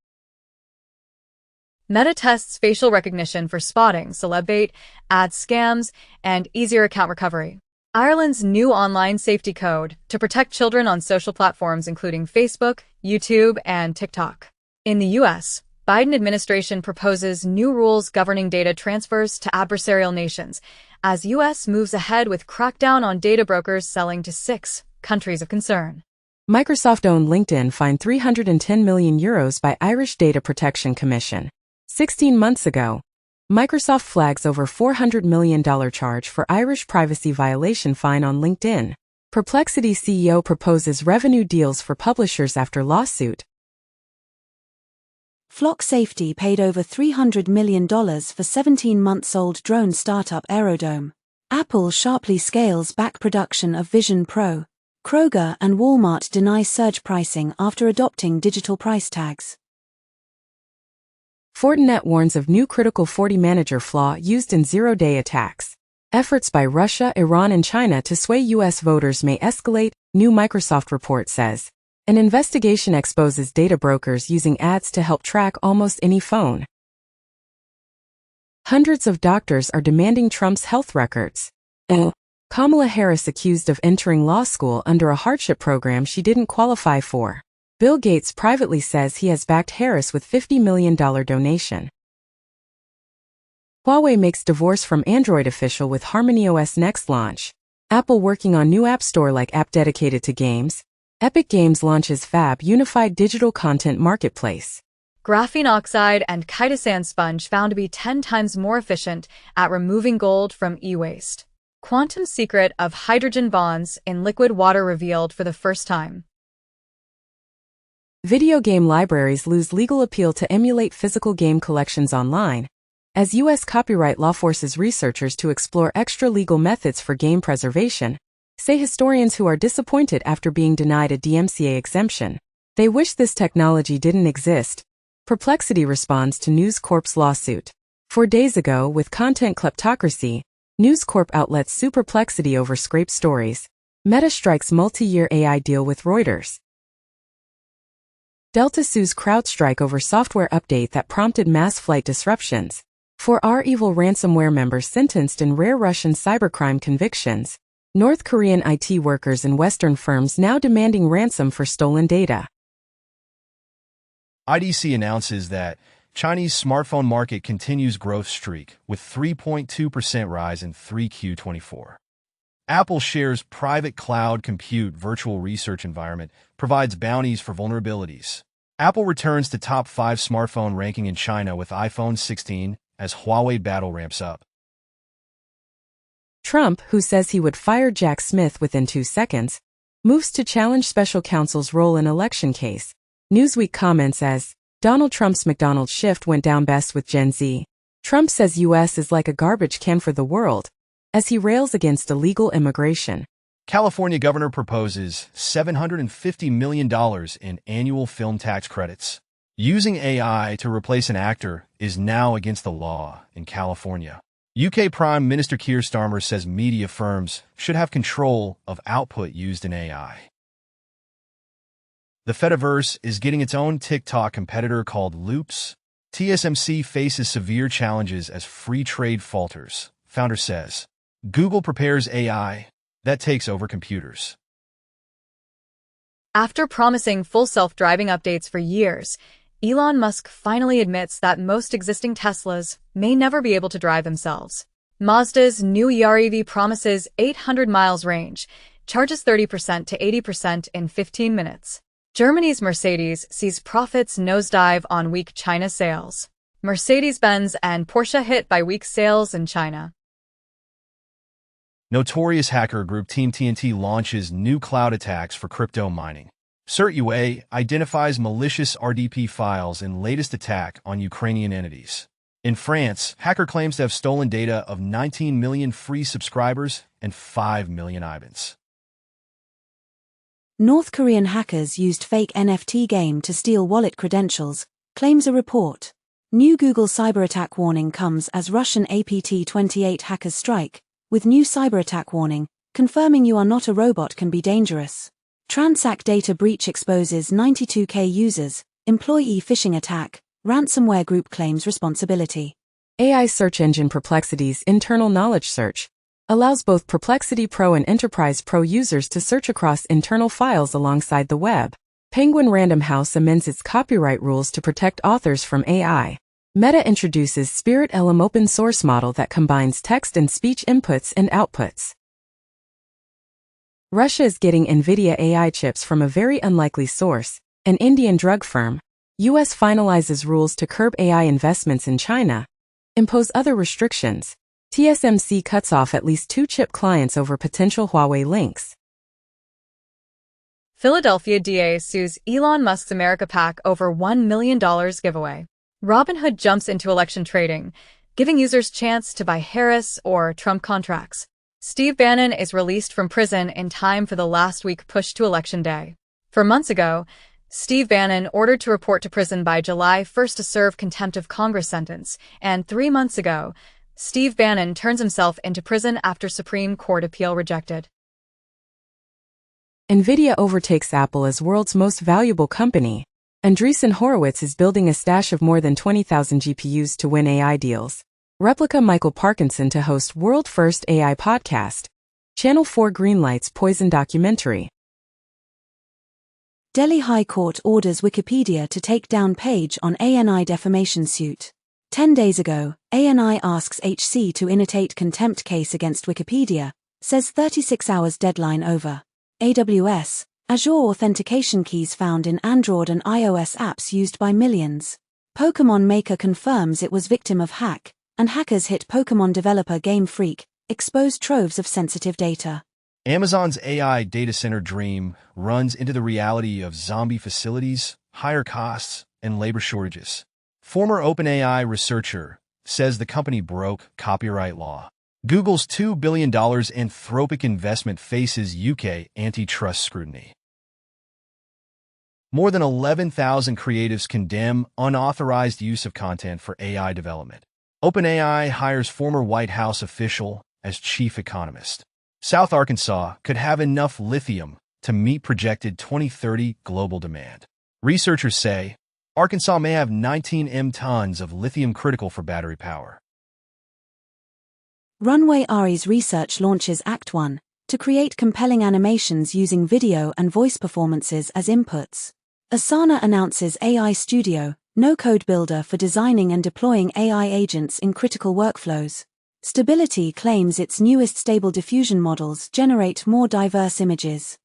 Meta tests facial recognition for spotting celeb bait, ad scams, and easier account recovery. Ireland's new online safety code to protect children on social platforms including Facebook, YouTube, and TikTok. In the U.S., Biden administration proposes new rules governing data transfers to adversarial nations as U.S. moves ahead with crackdown on data brokers selling to 6 countries of concern. Microsoft-owned LinkedIn fined €310 million by Irish Data Protection Commission. 16 months ago, Microsoft flags over $400 million charge for Irish privacy violation fine on LinkedIn. Perplexity CEO proposes revenue deals for publishers after lawsuit. Flock Safety paid over $300 million for 17-month-old drone startup Aerodome. Apple sharply scales back production of Vision Pro. Kroger and Walmart deny surge pricing after adopting digital price tags. Fortinet warns of new critical FortiManager manager flaw used in zero-day attacks. Efforts by Russia, Iran, and China to sway U.S. voters may escalate, new Microsoft report says. An investigation exposes data brokers using ads to help track almost any phone. Hundreds of doctors are demanding Trump's health records. Kamala Harris accused of entering law school under a hardship program she didn't qualify for. Bill Gates privately says he has backed Harris with $50 million donation. Huawei makes divorce from Android official with HarmonyOS next launch. Apple working on new app store-like app dedicated to games. Epic Games launches Fab Unified Digital Content Marketplace. Graphene oxide and chitosan sponge found to be 10 times more efficient at removing gold from e-waste. Quantum secret of hydrogen bonds in liquid water revealed for the first time. Video game libraries lose legal appeal to emulate physical game collections online, as U.S. copyright law forces researchers to explore extra-legal methods for game preservation, say historians who are disappointed after being denied a DMCA exemption. They wish this technology didn't exist. Perplexity responds to News Corp's lawsuit. 4 days ago, with content kleptocracy, News Corp outlets sue Perplexity over scraped stories. Meta strikes multi-year AI deal with Reuters. Delta sues CrowdStrike over software update that prompted mass flight disruptions. 4 REvil ransomware members sentenced in rare Russian cybercrime convictions. North Korean IT workers in Western firms now demanding ransom for stolen data. IDC announces that Chinese smartphone market continues growth streak with 3.2% rise in 3Q24. Apple shares private cloud compute virtual research environment provides bounties for vulnerabilities. Apple returns to top 5 smartphone ranking in China with iPhone 16 as Huawei battle ramps up. Trump, who says he would fire Jack Smith within 2 seconds, Moves to challenge special counsel's role in election case. Newsweek comments as, Donald Trump's McDonald's shift went down best with Gen Z. Trump says U.S. is like a garbage can for the world, as he rails against illegal immigration. California governor proposes $750 million in annual film tax credits. Using AI to replace an actor is now against the law in California. UK Prime Minister Keir Starmer says media firms should have control of output used in AI. The Fediverse is getting its own TikTok competitor called Loops. TSMC faces severe challenges as free trade falters, founder says. Google prepares AI that takes over computers. After promising full self-driving updates for years, Elon Musk finally admits that most existing Teslas may never be able to drive themselves. Mazda's new EV promises 800 miles range, charges 30% to 80% in 15 minutes. Germany's Mercedes sees profits nosedive on weak China sales. Mercedes-Benz and Porsche hit by weak sales in China. Notorious hacker group Team TNT launches new cloud attacks for crypto mining. CertUA identifies malicious RDP files in latest attack on Ukrainian entities. In France, hacker claims to have stolen data of 19 million free subscribers and 5 million IBANs. North Korean hackers used fake NFT game to steal wallet credentials, claims a report. New Google cyberattack warning comes as Russian APT-28 hackers strike, with new cyberattack warning, confirming you are not a robot can be dangerous. Transact data breach exposes 92K users, employee phishing attack, ransomware group claims responsibility. AI search engine Perplexity's internal knowledge search allows both Perplexity Pro and Enterprise Pro users to search across internal files alongside the web. Penguin Random House amends its copyright rules to protect authors from AI. Meta introduces Spirit LM open source model that combines text and speech inputs and outputs. Russia is getting NVIDIA AI chips from a very unlikely source, an Indian drug firm. US finalizes rules to curb AI investments in China. Impose other restrictions. TSMC cuts off at least 2 chip clients over potential Huawei links. Philadelphia DA sues Elon Musk's America PAC over $1 million giveaway. Robinhood jumps into election trading, giving users chance to buy Harris or Trump contracts. Steve Bannon is released from prison in time for the last week push to Election Day. 4 months ago, Steve Bannon ordered to report to prison by July 1st to serve contempt of Congress sentence, and 3 months ago, Steve Bannon turns himself into prison after Supreme Court appeal rejected. NVIDIA overtakes Apple as world's most valuable company. Andreessen Horowitz is building a stash of more than 20,000 GPUs to win AI deals. Replica Michael Parkinson to host world-first AI podcast. Channel 4 greenlights Poison documentary. Delhi High Court orders Wikipedia to take down page on ANI defamation suit. 10 days ago, ANI asks HC to initiate contempt case against Wikipedia, says 36 hours deadline over. AWS, Azure authentication keys found in Android and iOS apps used by millions. Pokémon Maker confirms it was victim of hack, and hackers hit Pokémon developer Game Freak, exposed troves of sensitive data. Amazon's AI data center dream runs into the reality of zombie facilities, higher costs, and labor shortages. Former OpenAI researcher says the company broke copyright law. Google's $2 billion Anthropic investment faces UK antitrust scrutiny. More than 11,000 creatives condemn unauthorized use of content for AI development. OpenAI hires former White House official as chief economist. South Arkansas could have enough lithium to meet projected 2030 global demand. Researchers say Arkansas may have 19 M tons of lithium critical for battery power. Runway Ari's research launches Act 1 to create compelling animations using video and voice performances as inputs. Asana announces AI Studio, no-code builder for designing and deploying AI agents in critical workflows. Stability claims its newest Stable Diffusion models generate more diverse images.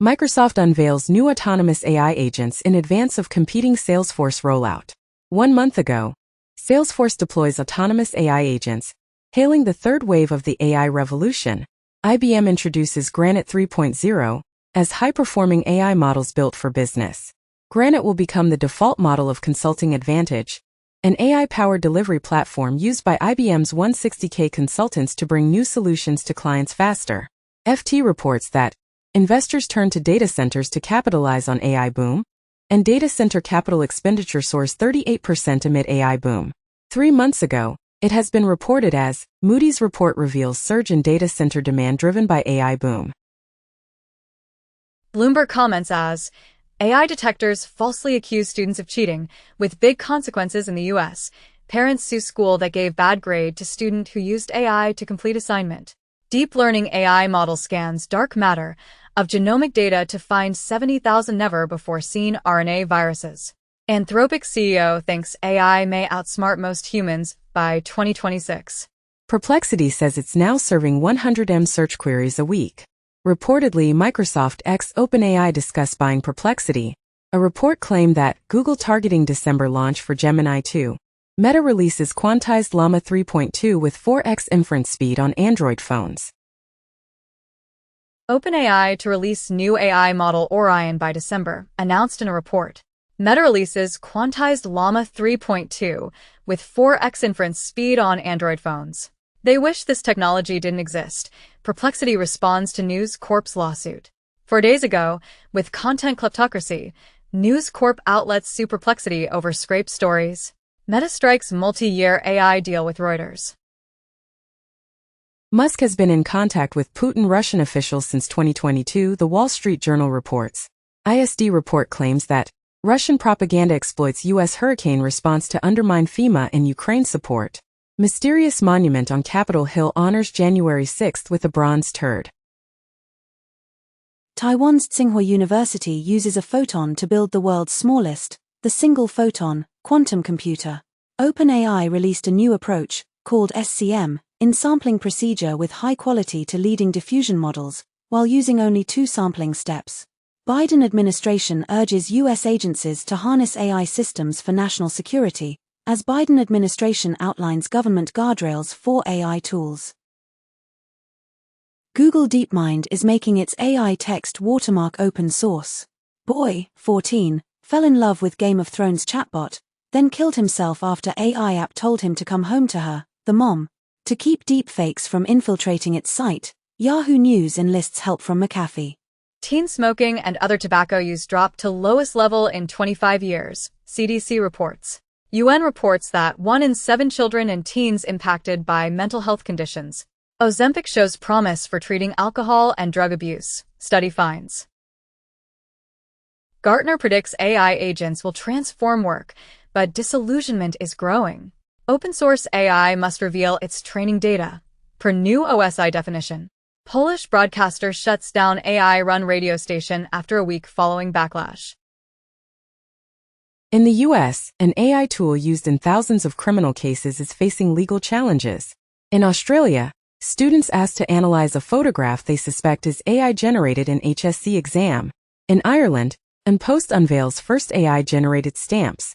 Microsoft unveils new autonomous AI agents in advance of competing Salesforce rollout. 1 month ago, Salesforce deploys autonomous AI agents, hailing the third wave of the AI revolution. IBM introduces Granite 3.0 as high-performing AI models built for business. Granite will become the default model of Consulting Advantage, an AI-powered delivery platform used by IBM's 160K consultants to bring new solutions to clients faster. FT reports that investors turn to data centers to capitalize on AI boom, and data center capital expenditure soars 38% amid AI boom. 3 months ago, it has been reported as Moody's report reveals surge in data center demand driven by AI boom. Bloomberg comments as AI detectors falsely accuse students of cheating, with big consequences in the U.S. Parents sue school that gave bad grade to student who used AI to complete assignment. Deep learning AI model scans dark matter of genomic data to find 70,000 never-before-seen RNA viruses. Anthropic CEO thinks AI may outsmart most humans by 2026. Perplexity says it's now serving 100M search queries a week. Reportedly, Microsoft x OpenAI discussed buying Perplexity. A report claimed that Google targeting December launch for Gemini 2. Meta releases quantized Llama 3.2 with 4x inference speed on Android phones. OpenAI to release new AI model Orion by December, announced in a report. Meta releases quantized Llama 3.2 with 4x inference speed on Android phones. They wish this technology didn't exist. Perplexity responds to News Corp's lawsuit. 4 days ago, with content kleptocracy, News Corp outlets sue Perplexity over scraped stories. Meta strikes multi-year AI deal with Reuters. Musk has been in contact with Putin Russian officials since 2022, the Wall Street Journal reports. ISD report claims that Russian propaganda exploits U.S. hurricane response to undermine FEMA and Ukraine support. Mysterious monument on Capitol Hill honors January 6 with a bronze turd. Taiwan's Tsinghua University uses a photon to build the world's smallest, the single photon, quantum computer. OpenAI released a new approach, called SCM, in sampling procedure with high quality to leading diffusion models, while using only 2 sampling steps. Biden administration urges U.S. agencies to harness AI systems for national security, as Biden administration outlines government guardrails for AI tools. Google DeepMind is making its AI text watermark open source. Boy, 14, fell in love with Game of Thrones chatbot, then killed himself after AI app told him to come home to her, the mom. To keep deepfakes from infiltrating its site, Yahoo News enlists help from McAfee. Teen smoking and other tobacco use dropped to lowest level in 25 years, CDC reports. UN reports that 1 in 7 children and teens impacted by mental health conditions. Ozempic shows promise for treating alcohol and drug abuse, study finds. Gartner predicts AI agents will transform work, but disillusionment is growing. Open source AI must reveal its training data, per new OSI definition. Polish broadcaster shuts down AI-run radio station after a week following backlash. In the U.S., an AI tool used in thousands of criminal cases is facing legal challenges. In Australia, students asked to analyze a photograph they suspect is AI-generated in HSC exam. In Ireland, An Post unveils first AI-generated stamps.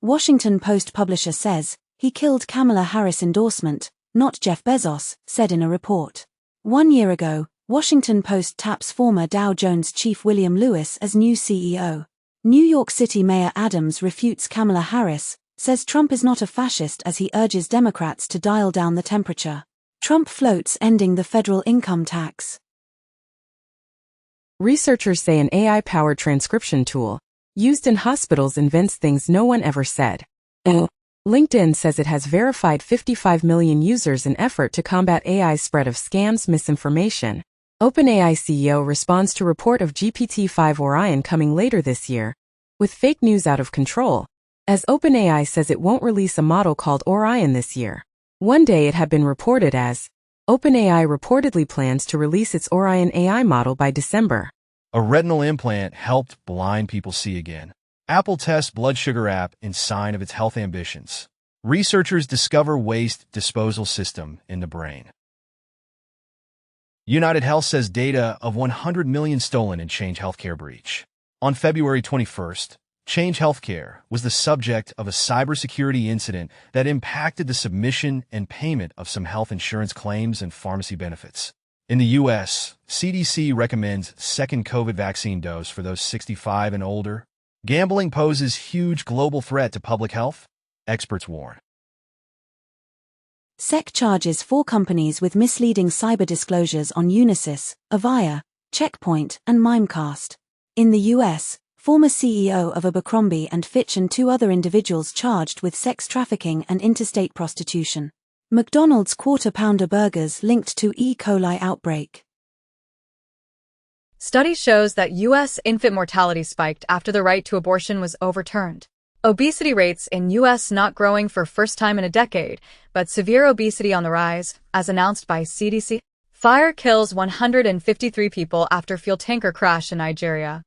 Washington Post publisher says he killed Kamala Harris endorsement, not Jeff Bezos, said in a report. 1 year ago, Washington Post taps former Dow Jones chief William Lewis as new CEO. New York City Mayor Adams refutes Kamala Harris, says Trump is not a fascist as he urges Democrats to dial down the temperature. Trump floats ending the federal income tax. Researchers say an AI-powered transcription tool, used in hospitals, invents things no one ever said. LinkedIn says it has verified 55 million users in effort to combat AI's spread of scams, misinformation. OpenAI CEO responds to report of GPT-5 Orion coming later this year, with fake news out of control, as OpenAI says it won't release a model called Orion this year. One day it had been reported as OpenAI reportedly plans to release its Orion AI model by December. A retinal implant helped blind people see again. Apple tests blood sugar app in sign of its health ambitions. Researchers discover waste disposal system in the brain. United Health says data of 100 million stolen in Change Healthcare breach. On February 21st, Change Healthcare was the subject of a cybersecurity incident that impacted the submission and payment of some health insurance claims and pharmacy benefits. In the U.S., CDC recommends second COVID vaccine dose for those 65 and older. Gambling poses huge global threat to public health, experts warn. SEC charges 4 companies with misleading cyber disclosures on Unisys, Avaya, Checkpoint, and Mimecast. In the U.S., former CEO of Abercrombie & Fitch and 2 other individuals charged with sex trafficking and interstate prostitution. McDonald's Quarter-Pounder burgers linked to E. coli outbreak. Study shows that U.S. infant mortality spiked after the right to abortion was overturned. Obesity rates in U.S. not growing for first time in a decade, but severe obesity on the rise, as announced by CDC. Fire kills 153 people after fuel tanker crash in Nigeria.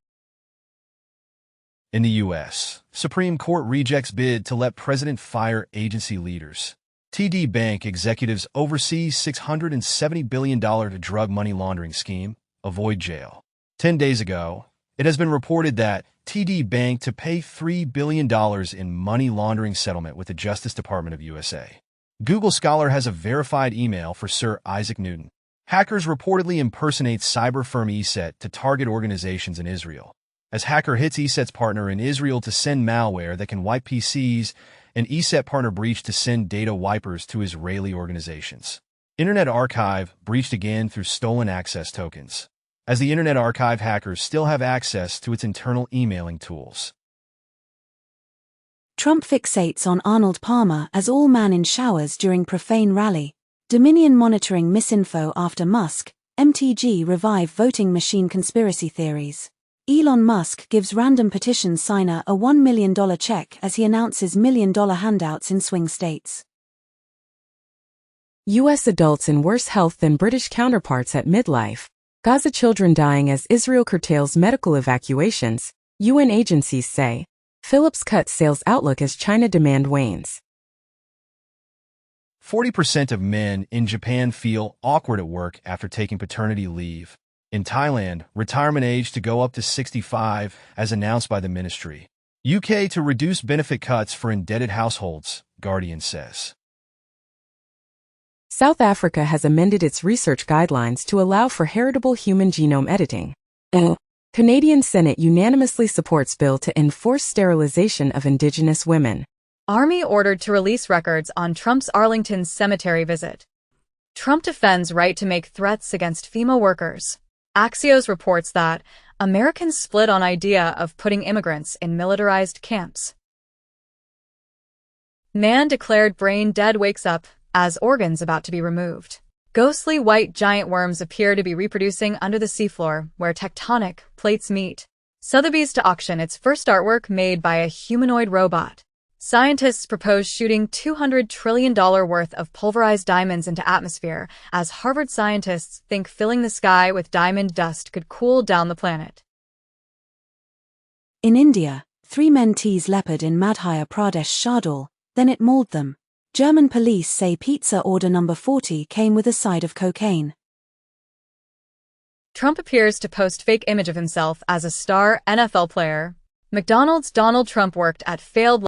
In the U.S., Supreme Court rejects bid to let president fire agency leaders. TD Bank executives oversee $670 billion drug money laundering scheme, avoid jail. 10 days ago, it has been reported that TD Bank to pay $3 billion in money laundering settlement with the Justice Department of USA. Google Scholar has a verified email for Sir Isaac Newton. Hackers reportedly impersonate cyber firm ESET to target organizations in Israel. As hacker hits ESET's partner in Israel to send malware that can wipe PCs, and ESET partner breached to send data wipers to Israeli organizations. Internet Archive breached again through stolen access tokens, as the Internet Archive hackers still have access to its internal emailing tools. Trump fixates on Arnold Palmer as all-man in showers during profane rally. Dominion monitoring misinfo after Musk, MTG revive voting machine conspiracy theories. Elon Musk gives random petition signer a $1 million check as he announces $1 million handouts in swing states. U.S. adults in worse health than British counterparts at midlife. Gaza children dying as Israel curtails medical evacuations, UN agencies say. Philips cuts sales outlook as China demand wanes. 40% of men in Japan feel awkward at work after taking paternity leave. In Thailand, retirement age to go up to 65, as announced by the ministry. UK to reduce benefit cuts for indebted households, Guardian says. South Africa has amended its research guidelines to allow for heritable human genome editing. Canadian Senate unanimously supports bill to enforce sterilization of Indigenous women. Army ordered to release records on Trump's Arlington cemetery visit. Trump defends right to make threats against FEMA workers. Axios reports that Americans split on idea of putting immigrants in militarized camps. Man declared brain dead wakes up as organs about to be removed. Ghostly white giant worms appear to be reproducing under the seafloor where tectonic plates meet. Sotheby's to auction its first artwork made by a humanoid robot. Scientists propose shooting $200 trillion worth of pulverized diamonds into atmosphere as Harvard scientists think filling the sky with diamond dust could cool down the planet. In India, 3 men tease leopard in Madhya Pradesh Shardul, then it mauled them. German police say pizza order number 40 came with a side of cocaine. Trump appears to post fake image of himself as a star NFL player. McDonald's Donald Trump worked at failed